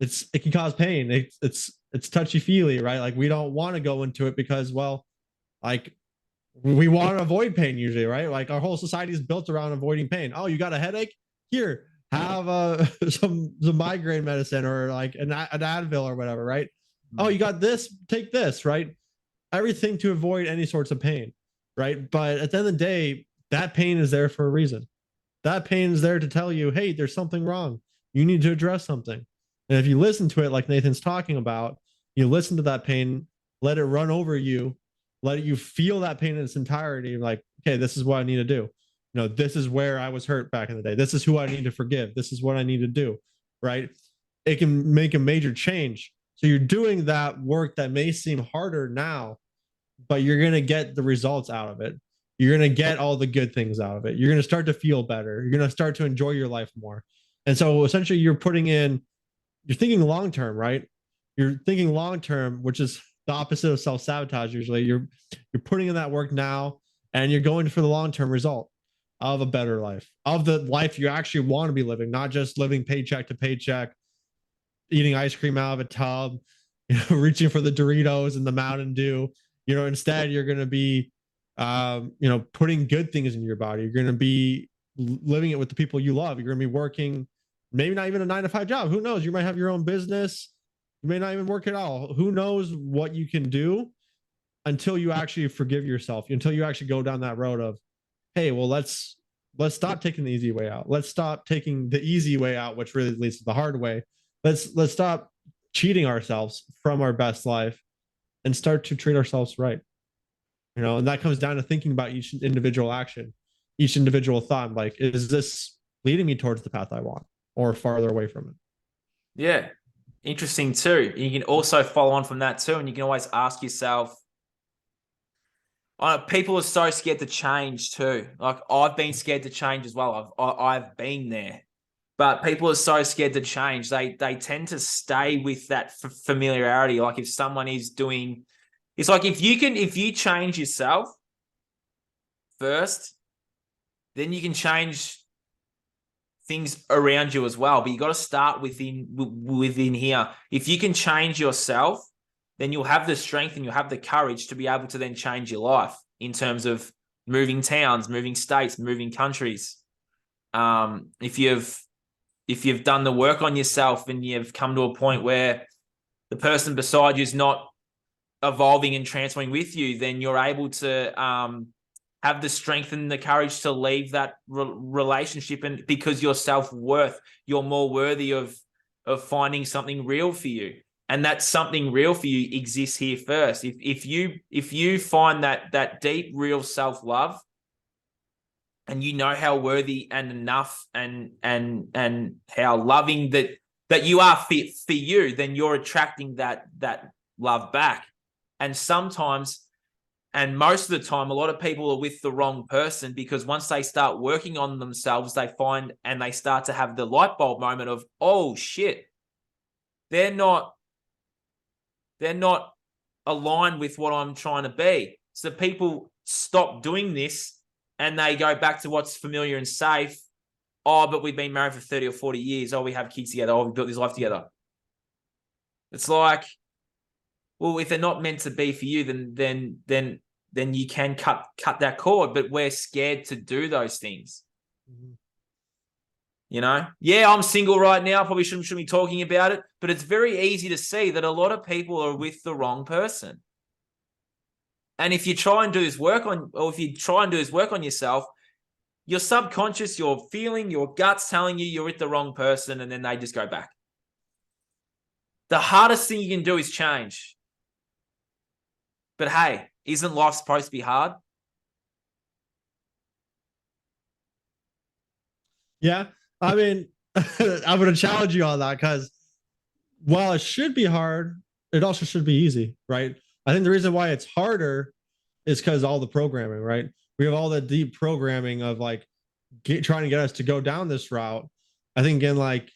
it can cause pain. It's touchy feely, right? Like we don't want to go into it because, well, like we want to avoid pain usually, right? Like our whole society is built around avoiding pain. Oh, you got a headache? Here, have some migraine medicine or like an Advil or whatever, right? Oh, you got this? Take this, right? Everything to avoid any sorts of pain, right? But at the end of the day, that pain is there for a reason. That pain is there to tell you, hey, there's something wrong. You need to address something. And if you listen to it, like Nathan's talking about, you listen to that pain, let it run over you, let you feel that pain in its entirety. Like, okay, this is what I need to do. You know, this is where I was hurt back in the day. This is who I need to forgive. This is what I need to do, right? It can make a major change. So you're doing that work that may seem harder now, but you're going to get the results out of it. You're going to get all the good things out of it. You're going to start to feel better. You're going to start to enjoy your life more. And so essentially you're thinking long-term, right? You're thinking long-term, which is the opposite of self-sabotage. Usually you're putting in that work now and you're going for the long-term result of a better life, of the life you actually want to be living, not just living paycheck to paycheck, eating ice cream out of a tub, reaching for the Doritos and the Mountain Dew. Instead you're going to be, putting good things in your body. You're going to be living it with the people you love. You're going to be working, maybe not even a 9-to-5 job. Who knows? You might have your own business. You may not even work at all. Who knows what you can do until you actually forgive yourself, until you actually go down that road of, hey, well, let's stop taking the easy way out. Let's stop taking the easy way out, which really leads to the hard way. Let's stop cheating ourselves from our best life and start to treat ourselves right. And that comes down to thinking about each individual action, each individual thought. Like, is this leading me towards the path I want or farther away from it? Yeah. Interesting too. You can also follow on from that too. And you can always ask yourself, people are so scared to change too. Like I've been scared to change as well. I've been there, but people are so scared to change. They tend to stay with that familiarity. Like if someone is doing, it's like if you change yourself first, then you can change things around you as well. But you got to start within here. If you can change yourself, then you'll have the strength and you'll have the courage to be able to then change your life in terms of moving towns, moving states, moving countries. If you've done the work on yourself and you've come to a point where the person beside you is not evolving and transforming with you, then you're able to have the strength and the courage to leave that relationship, and because your self-worth, you're more worthy of finding something real for you. And that something real for you exists here first. If you find that deep, real self-love, and you know how worthy and enough and how loving that you are fit for you, then you're attracting that love back. And sometimes, and most of the time, a lot of people are with the wrong person, because once they start working on themselves, they find and they start to have the light bulb moment of, oh shit, they're not aligned with what I'm trying to be. So people stop doing this and they go back to what's familiar and safe. Oh, but we've been married for 30 or 40 years. Oh, we have kids together. Oh, we built this life together. It's like, well, if they're not meant to be for you, then you can cut that cord. But we're scared to do those things. Mm-hmm. Yeah, I'm single right now. Probably shouldn't be talking about it, but it's very easy to see that a lot of people are with the wrong person. And if you try and do this work on yourself, your subconscious, your feeling, your gut's telling you you're with the wrong person, and then they just go back. The hardest thing you can do is change. But hey, isn't life supposed to be hard? Yeah. I mean, I'm going to challenge you on that, because while it should be hard, it also should be easy, right? I think the reason why it's harder is because all the programming, right? We have all the deep programming of like trying to get us to go down this route. I think in like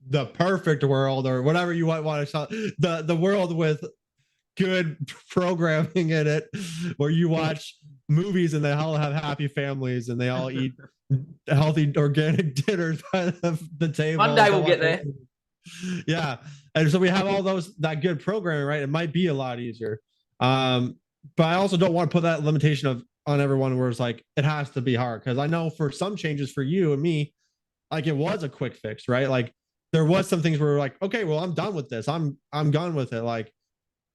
the perfect world, or whatever you want to call it, the world with good programming in it, where you watch movies and they all have happy families and they all eat healthy organic dinners by the table. One day we'll get there. Yeah. And so we have all that good programming, right? It might be a lot easier. But I also don't want to put that limitation on everyone where it's like, it has to be hard. Cause I know for some changes for you and me, like it was a quick fix, right? Like there was some things where we're like, okay, well, I'm done with this. I'm done with it. Like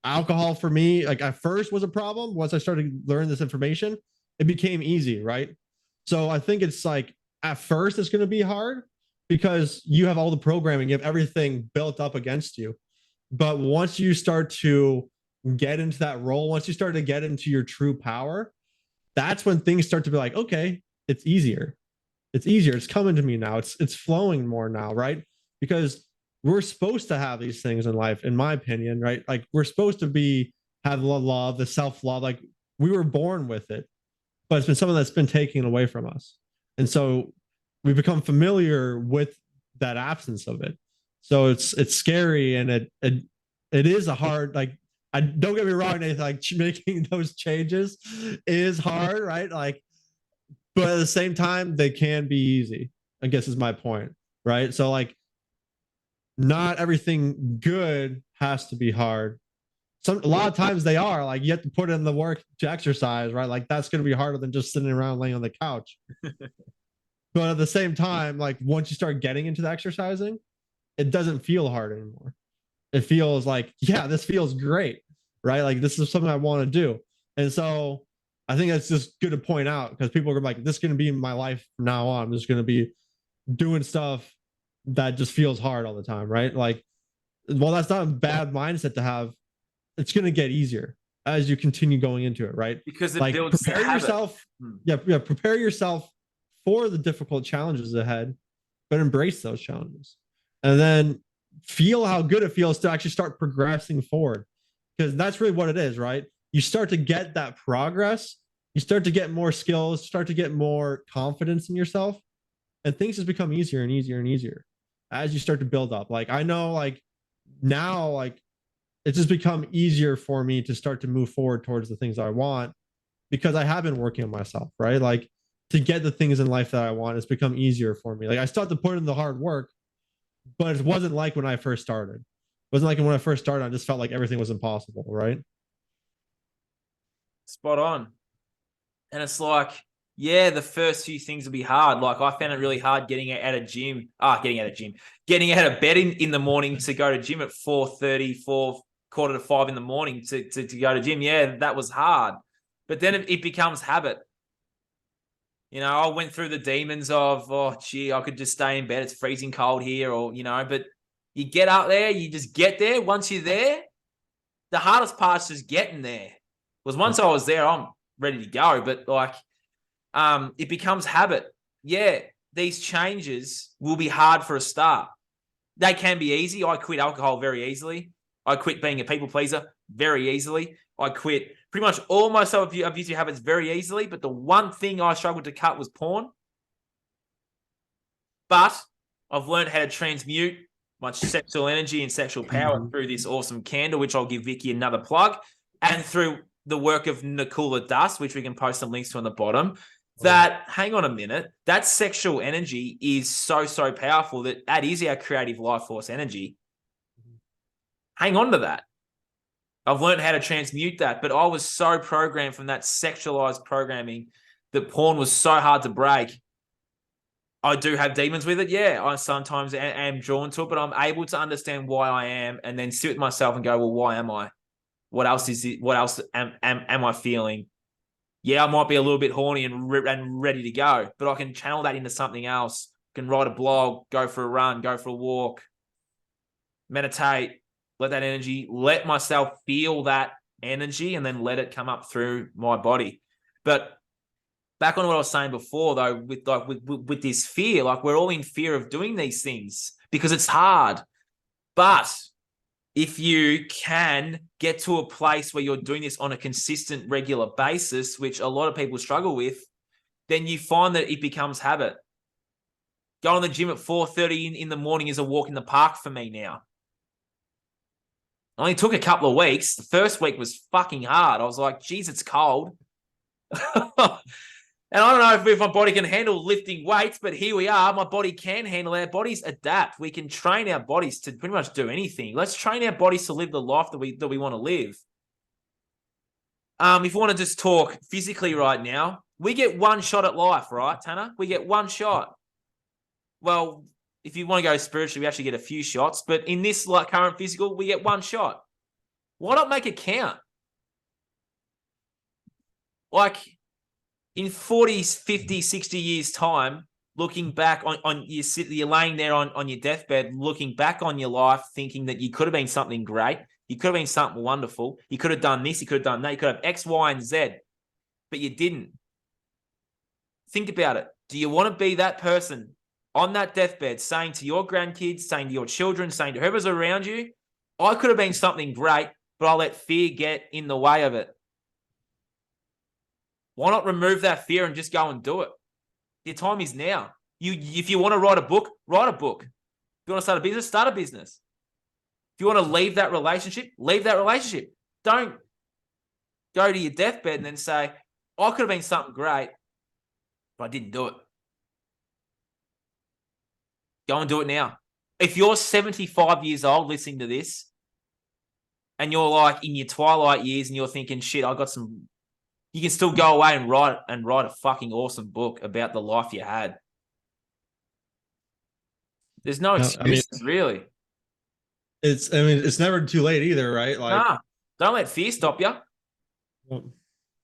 alcohol for me, like at first was a problem. Once I started learning this information, it became easy, right? So I think it's like at first it's going to be hard because you have all the programming, you have everything built up against you. But once you start to get into that role, once you start to get into your true power, that's when things start to be like, okay, it's easier. It's easier. It's coming to me now. It's flowing more now, right? Because we're supposed to have these things in life, in my opinion, right? Like we're supposed to have the love, the self-love. Like we were born with it, but it's been something that's been taken away from us. And so we become familiar with that absence of it. So it's scary, and it is a hard, like, I don't get me wrong, Nathan, like making those changes is hard, right? Like, but at the same time, they can be easy, I guess is my point, right? So like not everything good has to be hard. A lot of times they are, like you have to put in the work to exercise, right? Like that's going to be harder than just sitting around laying on the couch. But at the same time, like once you start getting into the exercising, it doesn't feel hard anymore. It feels like, yeah, this feels great, right? Like this is something I want to do. And so I think that's just good to point out because people are like, this is going to be my life from now on. I'm just going to be doing stuff that just feels hard all the time, right? Like, well, that's not a bad mindset to have. It's going to get easier as you continue going into it, right? Because it like builds prepare yourself. Yeah, prepare yourself for the difficult challenges ahead, but embrace those challenges. And then feel how good it feels to actually start progressing forward. Because that's really what it is, right? You start to get that progress, you start to get more skills, start to get more confidence in yourself, and things just become easier and easier and easier as you start to build up. Like I know, like now, like it's just become easier for me to start to move forward towards the things I want because I have been working on myself, right? Like to get the things in life that I want, it's become easier for me. Like I still have to put in the hard work, but it wasn't like when I first started. It wasn't like when I first started, I just felt like everything was impossible, right? Spot on. And it's like, yeah, the first few things will be hard. Like I found it really hard getting out of getting out of bed in the morning to go to gym at 4:30, quarter to 5 in the morning to go to gym. Yeah, that was hard. But then it becomes habit. You know, I went through the demons of, oh, gee, I could just stay in bed. It's freezing cold here, or, you know, but you get out there, you just get there. Once you're there, the hardest part's just getting there. Because once I was there, I'm ready to go. But like, it becomes habit. Yeah, these changes will be hard for a start. They can be easy. I quit alcohol very easily. I quit being a people pleaser very easily. I quit pretty much all my self-abusive habits very easily. But the one thing I struggled to cut was porn. But I've learned how to transmute my sexual energy and sexual power through this awesome candle, which I'll give Vicky another plug, and through the work of Nakula Dust, which we can post some links to on the bottom. That, hang on a minute, that sexual energy is so powerful that is our creative life force energy. Hang on to that. I've learned how to transmute that, but I was so programmed from that sexualized programming that porn was so hard to break. I do have demons with it. Yeah, I sometimes am drawn to it, but I'm able to understand why I am and then sit with myself and go, well, why am I? What else is it? What else am I feeling? Yeah, I might be a little bit horny and ready to go, but I can channel that into something else. I can write a blog, go for a run, go for a walk, meditate, let that energy, let myself feel that energy and then let it come up through my body. But back on what I was saying before, though, with this fear, like we're all in fear of doing these things because it's hard. But if you can get to a place where you're doing this on a consistent, regular basis, which a lot of people struggle with, then you find that it becomes habit. Going to the gym at 4:30 in the morning is a walk in the park for me now. It only took a couple of weeks. The first week was fucking hard. I was like, geez, it's cold. And I don't know if my body can handle lifting weights, but here we are. My body can handle. Our bodies adapt. We can train our bodies to pretty much do anything. Let's train our bodies to live the life that we want to live. If you want to just talk physically right now, we get one shot at life, right, Tanner? We get one shot. Well, if you want to go spiritually, we actually get a few shots. But in this current physical, we get one shot. Why not make it count? Like in 40, 50, 60 years' time, looking back on you're laying there on your deathbed, looking back on your life, thinking that you could have been something great. You could have been something wonderful. You could have done this. You could have done that. You could have X, Y, and Z, but you didn't. Think about it. Do you want to be that person on that deathbed saying to your grandkids, saying to your children, saying to whoever's around you, I could have been something great, but I let fear get in the way of it? Why not remove that fear and just go and do it? Your time is now. If you want to write a book, write a book. If you want to start a business, start a business. If you want to leave that relationship, leave that relationship. Don't go to your deathbed and then say, I could have been something great, but I didn't do it. Go and do it now. If you're 75 years old listening to this and you're like in your twilight years and you're thinking, shit, I got some, you can still go away and write a fucking awesome book about the life you had. There's no excuses, really. It's never too late either, right? Like, don't let fear stop you. Well,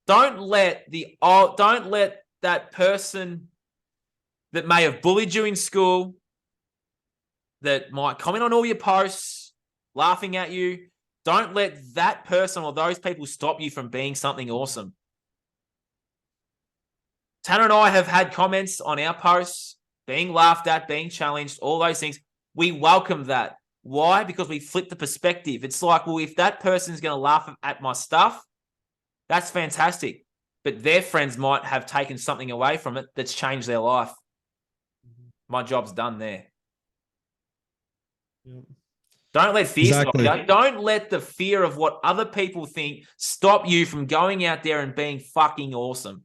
Don't let that person that may have bullied you in school, that might comment on all your posts, laughing at you, don't let that person or those people stop you from being something awesome. Tanner and I have had comments on our posts, being laughed at, being challenged, all those things. We welcome that. Why? Because we flip the perspective. It's like, well, if that person's going to laugh at my stuff, that's fantastic. But their friends might have taken something away from it that's changed their life. My job's done there. Yep. Don't let fear stop you. Don't let the fear of what other people think stop you from going out there and being fucking awesome.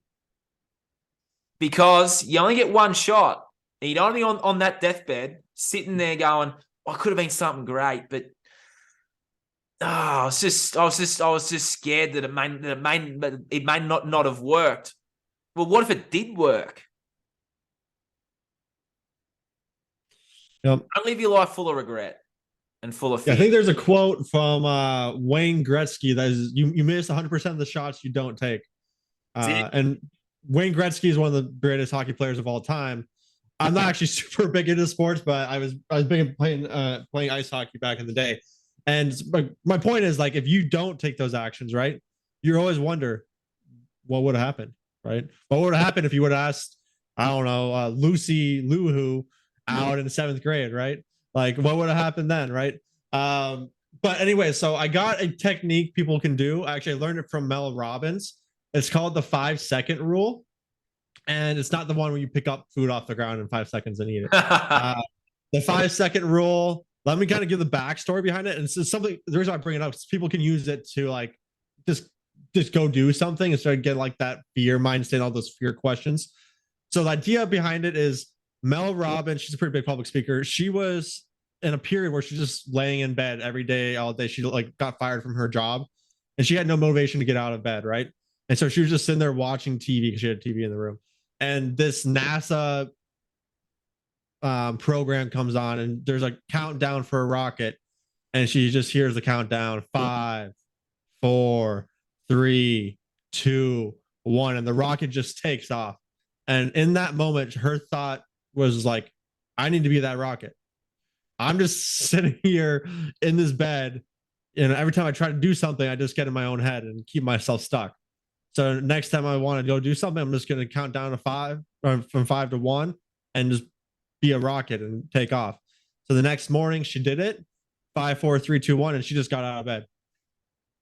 Because you only get one shot. And you don't want to be on that deathbed sitting there going, I could have been something great, but I was just scared that it may not have worked. Well, what if it did work? Yep. Don't live your life full of regret and full of fear. I think there's a quote from Wayne Gretzky that is, you miss 100% of the shots you don't take. And Wayne Gretzky is one of the greatest hockey players of all time. I'm not actually super big into sports, but I was big in playing ice hockey back in the day. And my point is, like, if you don't take those actions, right, you always wonder what would have happened, right? What would have happened if you would have asked, I don't know, Lucy Luhu out in 7th grade, right? Like, what would have happened then, right? But anyway, so I got a technique people can do. Actually, I learned it from Mel Robbins. It's called the 5-second rule. And it's not the one where you pick up food off the ground in 5 seconds and eat it. The 5-second rule. Let me kind of give the backstory behind it. And it's something, the reason I bring it up is people can use it to like just go do something instead of get like that fear mind state, all those fear questions. So the idea behind it is Mel Robbins, she's a pretty big public speaker. She was in a period where she's just laying in bed every day, all day. She like got fired from her job and she had no motivation to get out of bed, right? And so she was just sitting there watching TV because she had a TV in the room. And this NASA program comes on and there's a countdown for a rocket. And she just hears the countdown: 5, 4, 3, 2, 1. And the rocket just takes off. And in that moment, her thought was like, I need to be that rocket. I'm just sitting here in this bed. And every time I try to do something, I just get in my own head and keep myself stuck. So next time I want to go do something, I'm just going to count down to 5, or from 5 to 1, and just be a rocket and take off. So the next morning she did it, 5, 4, 3, 2, 1, and she just got out of bed.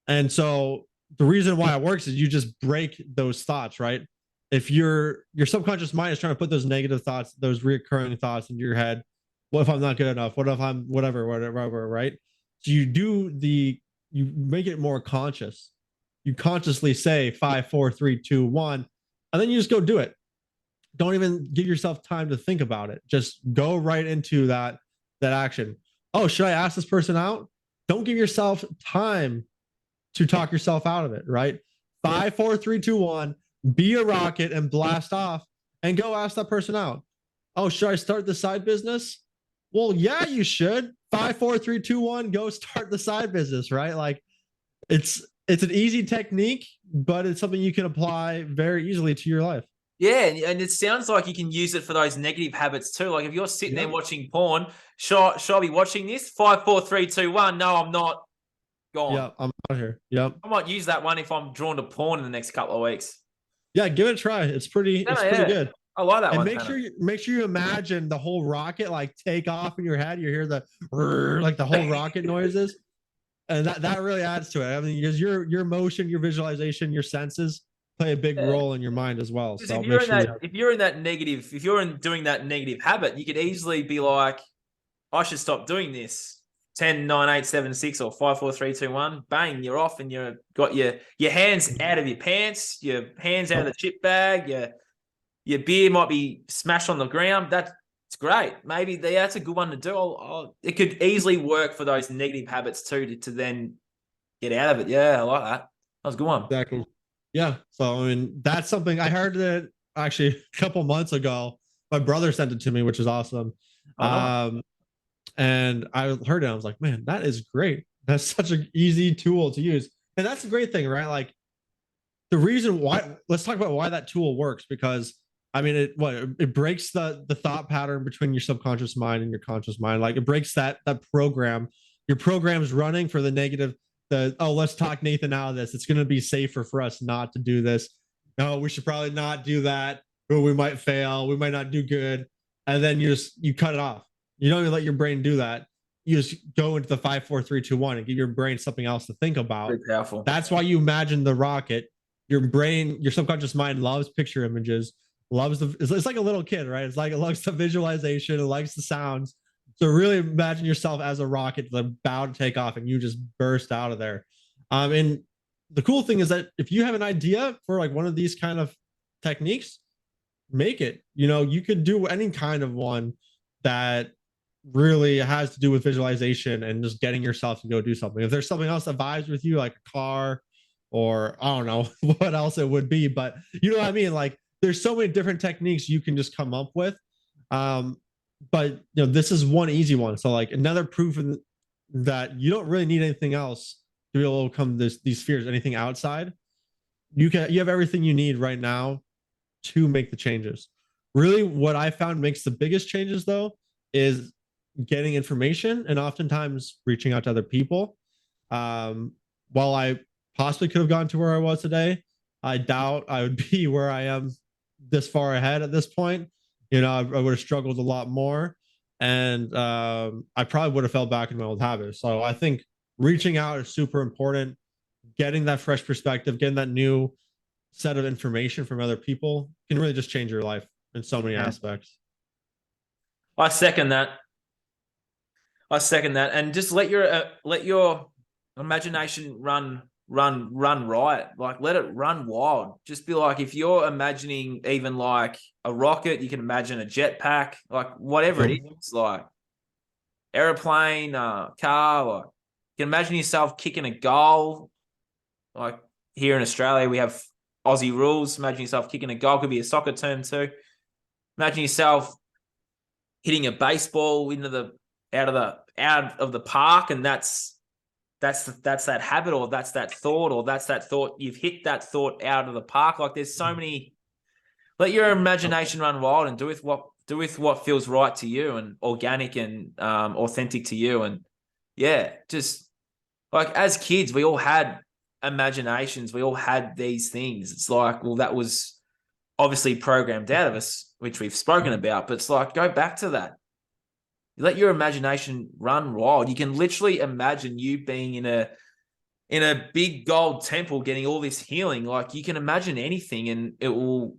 And so the reason why it works is you just break those thoughts, right? If your subconscious mind is trying to put those negative thoughts, those recurring thoughts into your head, what if I'm not good enough? What if I'm whatever, right? So you make it more conscious. You consciously say 5, 4, 3, 2, 1, and then you just go do it. don't even give yourself time to think about it. Just go right into that action. Oh, should I ask this person out? Don't give yourself time to talk yourself out of it, right? 5, 4, 3, 2, 1, be a rocket and blast off and go ask that person out. Oh, should I start the side business? Well, yeah, you should. 5, 4, 3, 2, 1, go start the side business, right? Like it's an easy technique, but it's something you can apply very easily to your life. Yeah, and it sounds like you can use it for those negative habits too. Like if you're sitting there watching porn, should I be watching this? 5, 4, 3, 2, 1. No, I'm not. Gone. Yeah, I'm out here. Yep. I might use that one if I'm drawn to porn in the next couple of weeks. Yeah, give it a try. It's pretty good. I like that and one. Make sure you imagine the whole rocket like take off in your head. You hear the like the whole rocket noises, and that really adds to it. I mean, because your motion, your visualization, your senses play a big role in your mind as well. So if you're doing that negative habit, you could easily be like, I should stop doing this. 10, 9, 8, 7, 6, or 5, 4, 3, 2, 1. Bang, you're off, and you've got your hands out of your pants, your hands out of the chip bag, your beer might be smashed on the ground. That's great. Maybe that's a good one to do. It could easily work for those negative habits too to then get out of it. Yeah, I like that. That was a good one. Exactly. Yeah. So I mean, that's something I heard that actually a couple months ago. My brother sent it to me, which is awesome. And I heard it. I was like, man, that is great. That's such an easy tool to use. And that's the great thing, right? Like the reason why, let's talk about why that tool works, because I mean, it breaks the thought pattern between your subconscious mind and your conscious mind. Like it breaks that program. Your program's running for the negative, let's talk Nathan out of this. It's going to be safer for us not to do this. No, we should probably not do that. Or we might fail. We might not do good. And then you cut it off. You don't even let your brain do that. You just go into the 5, 4, 3, 2, 1 and give your brain something else to think about. Very powerful. That's why you imagine the rocket. Your brain, your subconscious mind loves picture images, it's like a little kid, right? It's like it loves the visualization, it likes the sounds. So really imagine yourself as a rocket about to take off and you just burst out of there. And the cool thing is that if you have an idea for like one of these kind of techniques, make it. You could do any kind of one that really has to do with visualization and just getting yourself to go do something. If there's something else that vibes with you, like a car, or I don't know what else it would be, but you know what I mean? Like there's so many different techniques you can just come up with. But this is one easy one. So like another proof that you don't really need anything else to be able to overcome these fears, anything outside. You have everything you need right now to make the changes. Really what I found makes the biggest changes though is getting information and oftentimes reaching out to other people. While I possibly could have gotten to where I was today, I doubt I would be where I am this far ahead at this point. I would have struggled a lot more, and I probably would have fell back in my old habits. So I think reaching out is super important. Getting that fresh perspective, getting that new set of information from other people can really just change your life in so many aspects. I second that. And just let your imagination run riot. Like let it run wild. Just be like, if you're imagining even like a rocket, you can imagine a jetpack, like whatever it is, like airplane, car, like you can imagine yourself kicking a goal. Like here in Australia, we have Aussie rules. Imagine yourself kicking a goal, could be a soccer term too. Imagine yourself hitting a baseball out of the park, and that's that habit, or that's that thought, you've hit that thought out of the park. Like there's so many. Let your imagination run wild and do with what feels right to you and organic and authentic to you. And yeah, just like as kids, we all had imaginations, we all had these things. It's like, well, that was obviously programmed out of us, which we've spoken about, but it's like, go back to that. Let your imagination run wild. You can literally imagine you being in a big gold temple getting all this healing. Like you can imagine anything and it will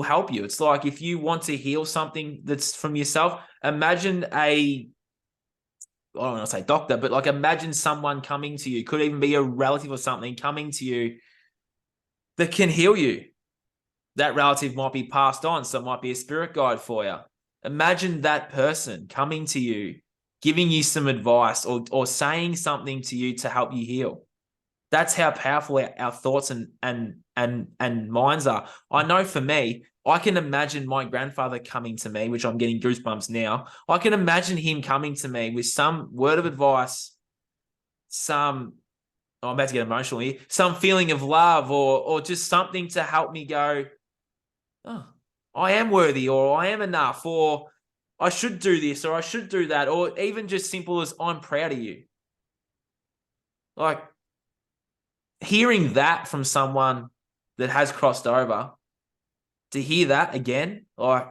help you. It's like if you want to heal something that's from yourself, imagine I don't want to say doctor, but like imagine someone coming to you, could even be a relative or something coming to you that can heal you. that relative might be passed on, so it might be a spirit guide for you. Imagine that person coming to you, giving you some advice or saying something to you to help you heal. That's how powerful our thoughts and minds are. I know for me, I can imagine my grandfather coming to me, which I'm getting goosebumps now. I can imagine him coming to me with some word of advice, I'm about to get emotional here, some feeling of love or just something to help me go, oh, I am worthy, or I am enough, or I should do this, or I should do that, or even just simple as I'm proud of you. Like, hearing that from someone that has crossed over, to hear that again, like,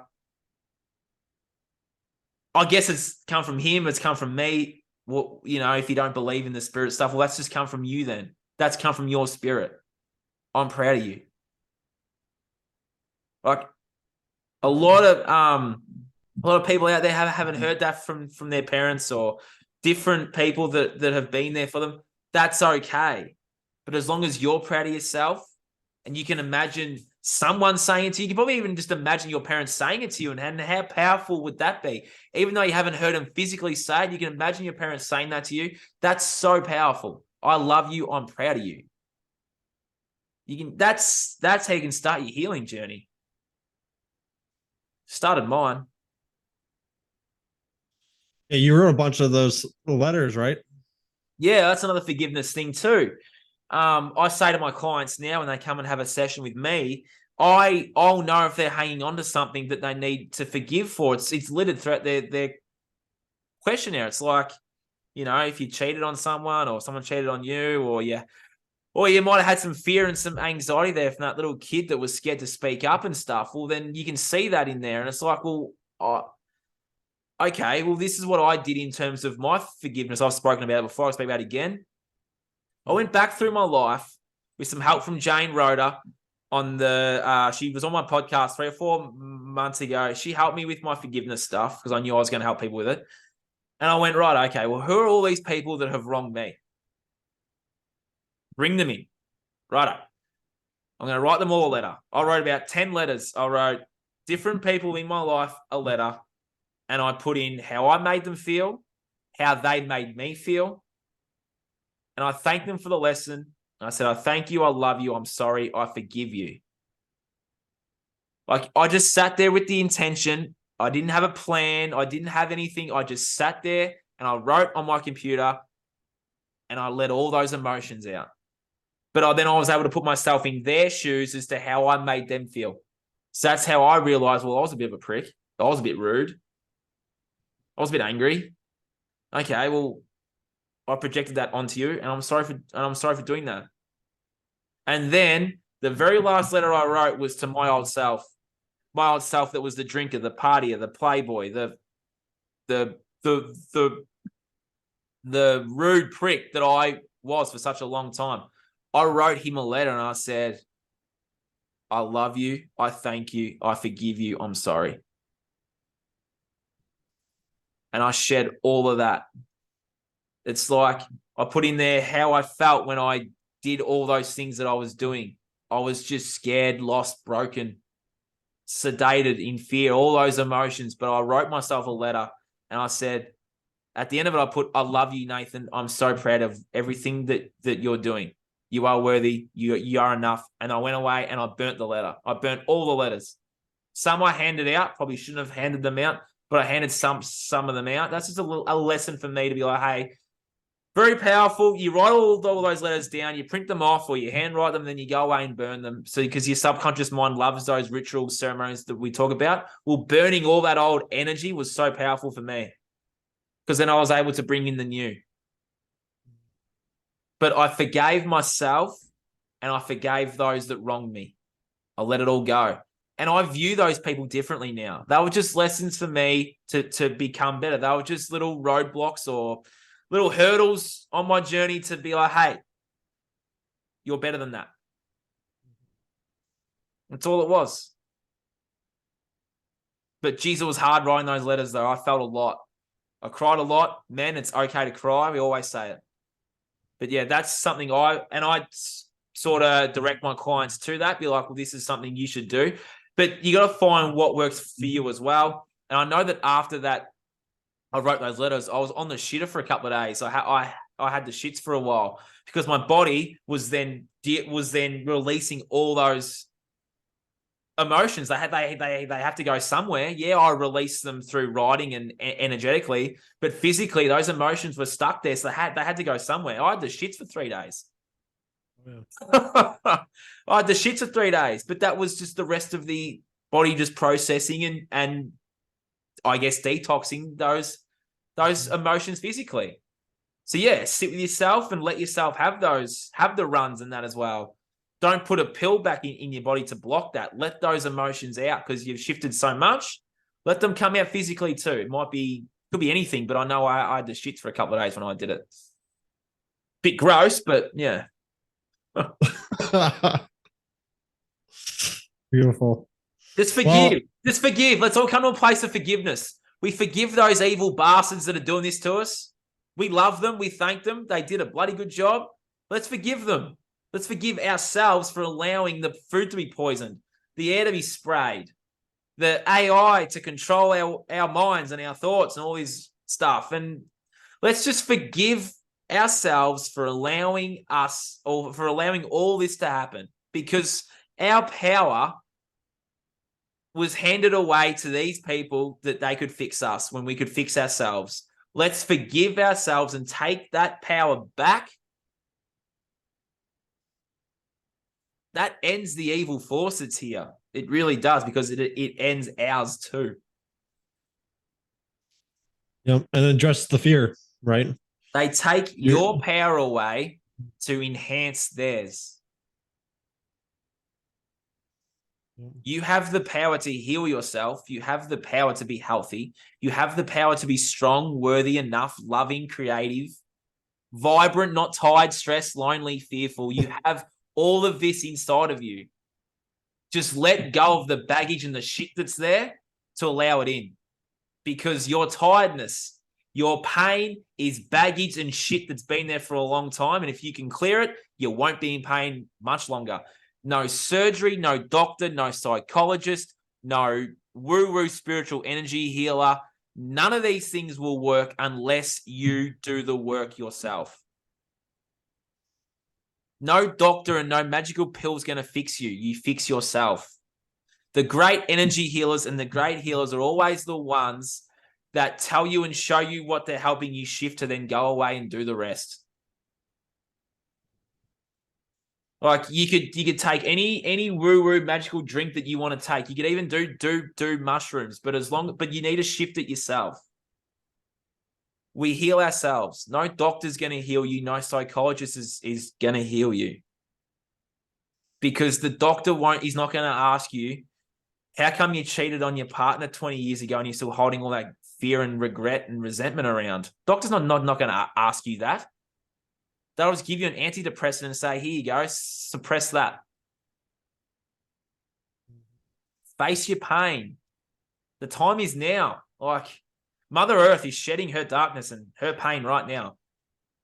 I guess it's come from him, it's come from me. Well, if you don't believe in the spirit stuff, well, that's just come from you then. That's come from your spirit. I'm proud of you. Like, a lot of people out there haven't heard that from their parents or different people that have been there for them. That's okay. But as long as you're proud of yourself and you can imagine someone saying it to you, you can probably even just imagine your parents saying it to you, and how powerful would that be? Even though you haven't heard them physically say it, you can imagine your parents saying that to you. That's so powerful. I love you. I'm proud of you. That's how you can start your healing journey. Started mine. Yeah, you wrote a bunch of those letters, right? Yeah, that's another forgiveness thing too. I say to my clients now when they come and have a session with me, I'll know if they're hanging on to something that they need to forgive for. It's littered throughout their questionnaire. It's like, if you cheated on someone or someone cheated on you, or you might have had some fear and some anxiety there from that little kid that was scared to speak up and stuff. Well, then you can see that in there, and it's like, well, okay, well, this is what I did in terms of my forgiveness. I've spoken about it before. I'll speak about it again. I went back through my life with some help from Jane Rhoda she was on my podcast 3 or 4 months ago. She helped me with my forgiveness stuff because I knew I was going to help people with it. And I went, right, okay, well, who are all these people that have wronged me? Bring them in. Righto. I'm going to write them all a letter. I wrote about 10 letters. I wrote different people in my life a letter, and I put in how I made them feel, how they made me feel, and I thanked them for the lesson. I said, I thank you, I love you, I'm sorry, I forgive you. Like, I just sat there with the intention. I didn't have a plan. I didn't have anything. I just sat there and I wrote on my computer and I let all those emotions out. But then I was able to put myself in their shoes as to how I made them feel. So that's how I realized, well, I was a bit of a prick. I was a bit rude. I was a bit angry. Okay, well, I projected that onto you, and I'm sorry for doing that. And then the very last letter I wrote was to my old self. My old self that was the drinker, the partier, the playboy, the rude prick that I was for such a long time. I wrote him a letter and I said, I love you, I thank you, I forgive you, I'm sorry. And I shed all of that. It's like I put in there how I felt when I did all those things that I was doing. I was just scared, lost, broken, sedated, in fear, all those emotions. But I wrote myself a letter and I said, at the end of it, I put, I love you, Nathan. I'm so proud of everything that you're doing. You are worthy. You are enough. And I went away and I burnt the letter. I burnt all the letters. Some I handed out. Probably shouldn't have handed them out, but I handed some of them out. That's just a lesson for me to be like, hey, very powerful. You write all those letters down, you print them off, or you handwrite them, then you go away and burn them. So because your subconscious mind loves those rituals, ceremonies that we talk about. Well, burning all that old energy was so powerful for me because then I was able to bring in the new. But I forgave myself and I forgave those that wronged me. I let it all go. And I view those people differently now. They were just lessons for me to become better. They were just little roadblocks or little hurdles on my journey to be like, hey, you're better than that. That's all it was. But geez, it was hard writing those letters though. I felt a lot. I cried a lot. Man, it's okay to cry. We always say it. But yeah, that's something I sort of direct my clients to that, be like, well, this is something you should do. But you got to find what works for you as well. And I know that after that, I wrote those letters, I was on the shitter for a couple of days. I had the shits for a while because my body was then releasing all those emotions. They have to go somewhere. Yeah, I released them through writing and energetically, but physically those emotions were stuck there. So they had to go somewhere. I had the shits for 3 days. Yeah. I had the shits for 3 days, but that was just the rest of the body just processing and I guess detoxing those emotions physically. So yeah, sit with yourself and let yourself have the runs and that as well. Don't put a pill back in your body to block that. Let those emotions out because you've shifted so much. Let them come out physically too. It could be anything, but I know I had the shits for a couple of days when I did it. Bit gross, but yeah. Beautiful. Just forgive. Just forgive. Let's all come to a place of forgiveness. We forgive those evil bastards that are doing this to us. We love them. We thank them. They did a bloody good job. Let's forgive them. Let's forgive ourselves for allowing the food to be poisoned, the air to be sprayed, the AI to control our minds and our thoughts and all this stuff. And let's just forgive ourselves for allowing all this to happen, because our power was handed away to these people that they could fix us when we could fix ourselves. Let's forgive ourselves and take that power back. That ends the evil force that's here. It really does, because it ends ours too. Yep, and address the fear, right? They take your power away to enhance theirs. You have the power to heal yourself. You have the power to be healthy. You have the power to be strong, worthy enough, loving, creative, vibrant, not tired, stressed, lonely, fearful. You have all of this inside of you. Just let go of the baggage and the shit that's there to allow it in. Because your tiredness, your pain is baggage and shit that's been there for a long time. And if you can clear it, you won't be in pain much longer. No surgery, no doctor, no psychologist, no woo-woo spiritual energy healer. None of these things will work unless you do the work yourself. No doctor and no magical pill is going to fix you. You fix yourself. The great energy healers and the great healers are always the ones that tell you and show you what they're helping you shift to then go away and do the rest. Like you could take any woo-woo magical drink that you want to take. You could even do mushrooms, but you need to shift it yourself. We heal ourselves. No doctor's going to heal you. No psychologist is going to heal you. Because the doctor he's not going to ask you, how come you cheated on your partner 20 years ago and you're still holding all that fear and regret and resentment around? Doctor's not going to ask you that. They'll just give you an antidepressant and say, here you go, suppress that. Face your pain. The time is now. Like, Mother Earth is shedding her darkness and her pain right now.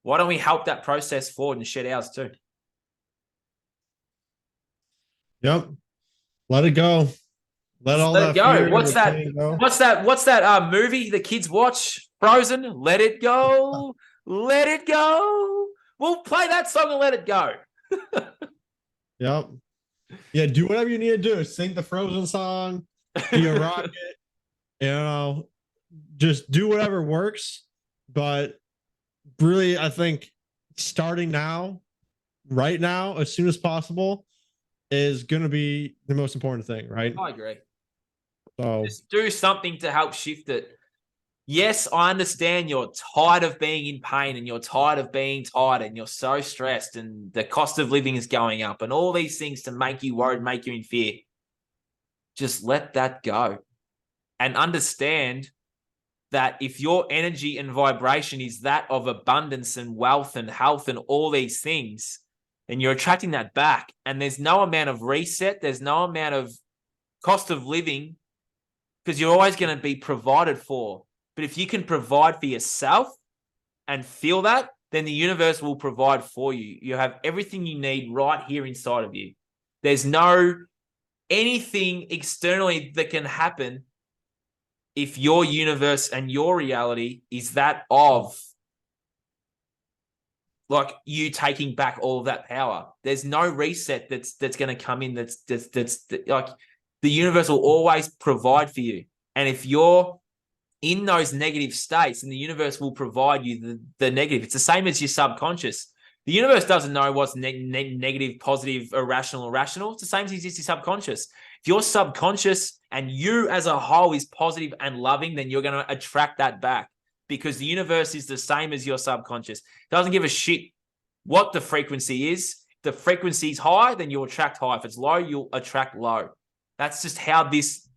Why don't we help that process forward and shed ours too? Yep. Let it go. Let it go. Fear, What's that movie the kids watch? Frozen? Let it go. Let it go. We'll play that song and let it go. Yep. Yeah, do whatever you need to do. Sing the Frozen song, be a rocket, just do whatever works. But really, I think starting now, right now, as soon as possible, is going to be the most important thing, right? I agree. So just do something to help shift it. Yes, I understand you're tired of being in pain and you're tired of being tired and you're so stressed and the cost of living is going up and all these things to make you worried, make you in fear. Just let that go and understand that if your energy and vibration is that of abundance and wealth and health and all these things, then you're attracting that back. And there's no amount of reset. There's no amount of cost of living, because you're always going to be provided for. But if you can provide for yourself and feel that, then the universe will provide for you. You have everything you need right here inside of you. There's no anything externally that can happen if your universe and your reality is that of like you taking back all of that power. There's no reset that's going to come in. That's like the universe will always provide for you. And if you're in those negative states, and the universe will provide you the negative. It's the same as your subconscious. The universe doesn't know what's negative, positive, irrational, rational. It's the same as your subconscious. If your subconscious and you as a whole is positive and loving, then you're going to attract that back, because the universe is the same as your subconscious. It doesn't give a shit what the frequency is. If the frequency is high, then you'll attract high. If it's low, you'll attract low. That's just how this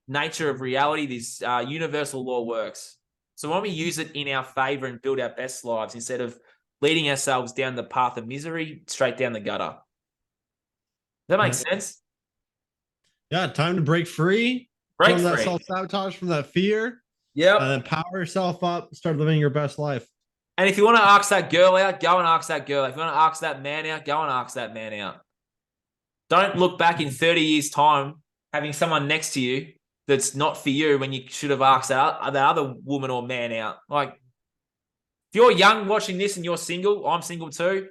nature of reality, this universal law works. So when we use it in our favor and build our best lives, instead of leading ourselves down the path of misery, straight down the gutter. Does that make sense? Yeah, time to break free from that self-sabotage, from that fear. Yeah. And then power yourself up, start living your best life. And if you want to ask that girl out, go and ask that girl. If you want to ask that man out, go and ask that man out. Don't look back in 30 years' time having someone next to you that's not for you when you should have asked the other woman or man out. Like, if you're young watching this and you're single, I'm single too,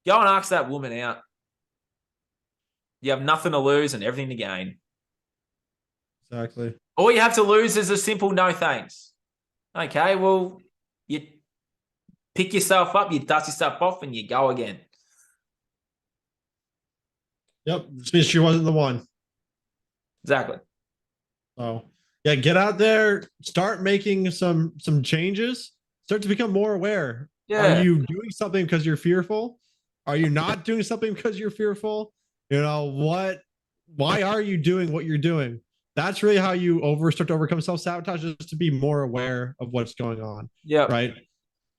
go and ask that woman out. You have nothing to lose and everything to gain. Exactly. All you have to lose is a simple no thanks. Okay, well, you pick yourself up, you dust yourself off, and you go again. Yep, this means she wasn't the one. Exactly. So yeah, get out there, start making some changes, start to become more aware. Yeah. Are you doing something because you're fearful? Are you not doing something because you're fearful? You know, why are you doing what you're doing? That's really how you start to overcome self-sabotage, is to be more aware of what's going on. Yeah. Right.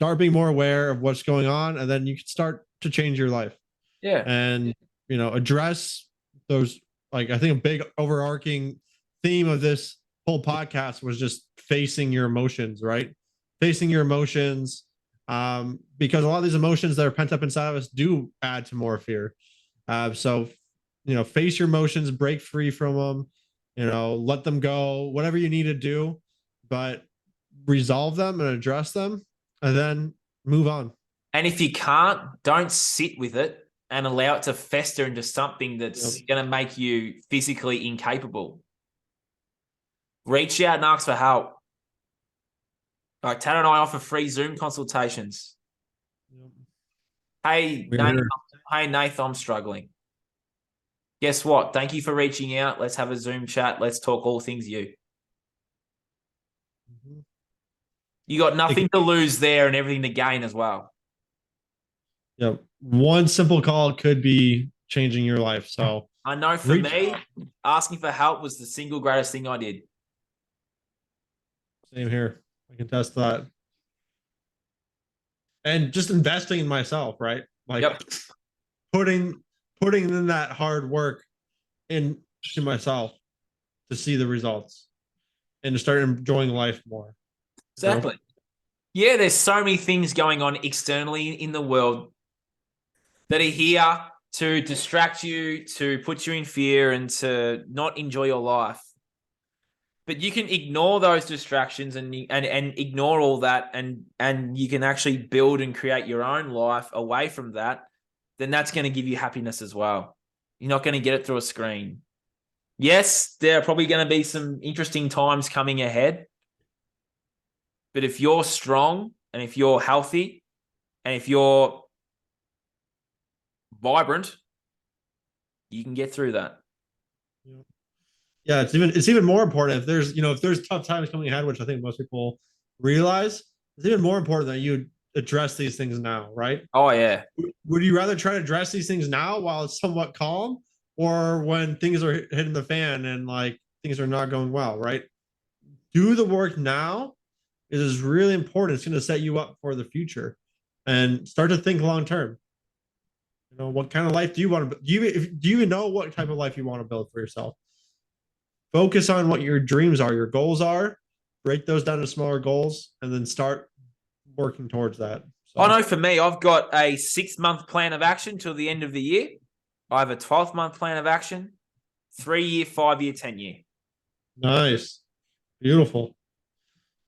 Start being more aware of what's going on, and then you can start to change your life. Yeah. And, you know, address those, like, I think a big overarching theme of this whole podcast was just facing your emotions, right? Facing your emotions, because a lot of these emotions that are pent up inside of us do add to more fear. So, you know, face your emotions, break free from them, you know, let them go, whatever you need to do, but resolve them and address them, and then move on. And if you can't, don't sit with it and allow it to fester into something that's going to make you physically incapable. Reach out and ask for help. Like Tanner and I offer free Zoom consultations. Hey, Nath, I'm struggling. Guess what? Thank you for reaching out. Let's have a Zoom chat. Let's talk all things you. You got nothing to lose there and everything to gain as well. Yep. One simple call could be changing your life. So I know for me, asking for help was the single greatest thing I did. Same here. I can test that. And just investing in myself, right? Like putting in that hard work into myself to see the results and to start enjoying life more. Exactly. So, yeah, there's so many things going on externally in the world that are here to distract you, to put you in fear, and to not enjoy your life. But you can ignore those distractions and ignore all that, and you can actually build and create your own life away from that. Then that's going to give you happiness as well. You're not going to get it through a screen. Yes, there are probably going to be some interesting times coming ahead. But if you're strong and if you're healthy and if you're vibrant, you can get through that. Yeah, it's even more important if there's tough times coming ahead, which I think most people realize. It's even more important that you address these things now, right? Oh yeah. Would you rather try to address these things now while it's somewhat calm, or when things are hitting the fan and like things are not going well, right? Do the work now. It is really important. It's going to set you up for the future, and start to think long term. You know, what kind of life do you want to? Do you even know what type of life you want to build for yourself? Focus on what your dreams are, your goals are. Break those down to smaller goals, and then start working towards that. So. I know for me, I've got a 6-month plan of action till the end of the year. I have a 12-month plan of action, 3-year, 5-year, 10-year. Nice. Beautiful.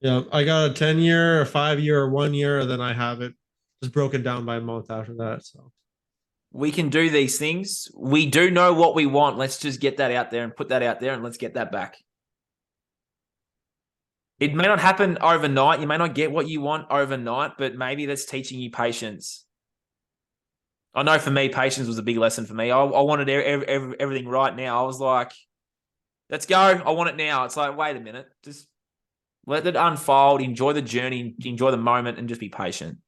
Yeah, I got a 10-year, a 5-year, a 1 year, and then I have it just broken down by month after that. So we can do these things. We do know what we want. Let's just get that out there and put that out there, and let's get that back. It may not happen overnight. You may not get what you want overnight, but maybe that's teaching you patience. I know for me, patience was a big lesson for me. I wanted everything right now. I was like, let's go. I want it now. It's like, wait a minute. Just let it unfold. Enjoy the journey. Enjoy the moment and just be patient.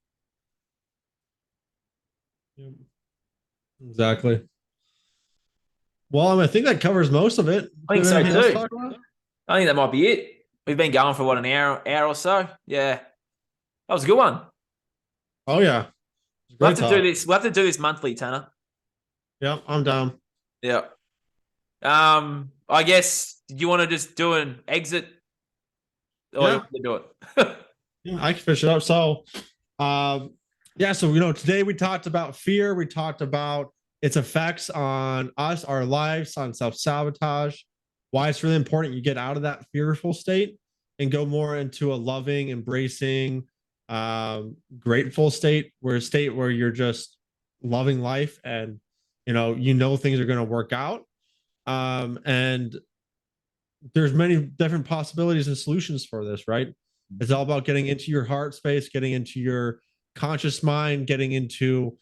Exactly. Well, I think that covers most of it. I think so too. I think that might be it. We've been going for an hour or so. Yeah. That was a good one. Oh yeah. We'll have to do this. We'll have to do this monthly, Tanner. Yeah, I'm down. Yeah. I guess you want to just do an exit or you want to do it? Yeah, I can finish it up. So yeah, so today we talked about fear. We talked about its effects on us, our lives, on self-sabotage, why it's really important you get out of that fearful state and go more into a loving, embracing, grateful state, where a state where you're just loving life and things are going to work out. And there's many different possibilities and solutions for this, right? It's all about getting into your heart space, getting into your conscious mind, getting into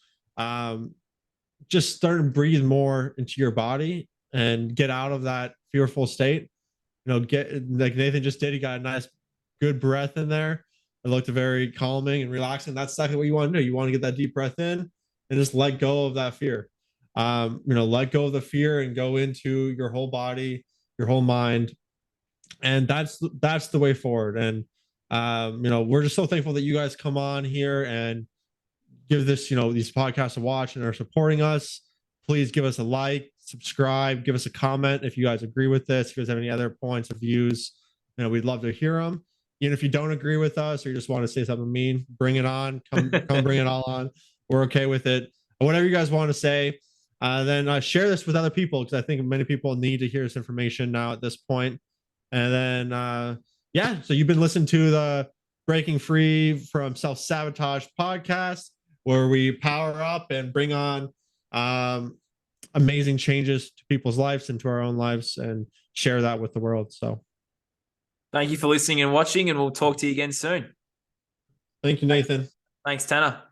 just start to breathe more into your body and get out of that fearful state. Get like Nathan just did. He got a nice, good breath in there. It looked very calming and relaxing. That's exactly what you want to do. You want to get that deep breath in and just let go of that fear. Let go of the fear and go into your whole body, your whole mind, and that's the way forward. And we're just so thankful that you guys come on here and give this, these podcasts a watch and are supporting us. Please give us a like, subscribe, give us a comment if you guys agree with this. If you guys have any other points of views, we'd love to hear them. Even if you don't agree with us or you just want to say something mean, bring it on. Come bring it all on. We're okay with it. Whatever you guys want to say, then share this with other people, because I think many people need to hear this information now at this point. And then, so you've been listening to the Breaking Free from Self-Sabotage podcast, where we power up and bring on amazing changes to people's lives and to our own lives and share that with the world. So thank you for listening and watching, and we'll talk to you again soon. Thank you, Nathan. Thanks, Tanner.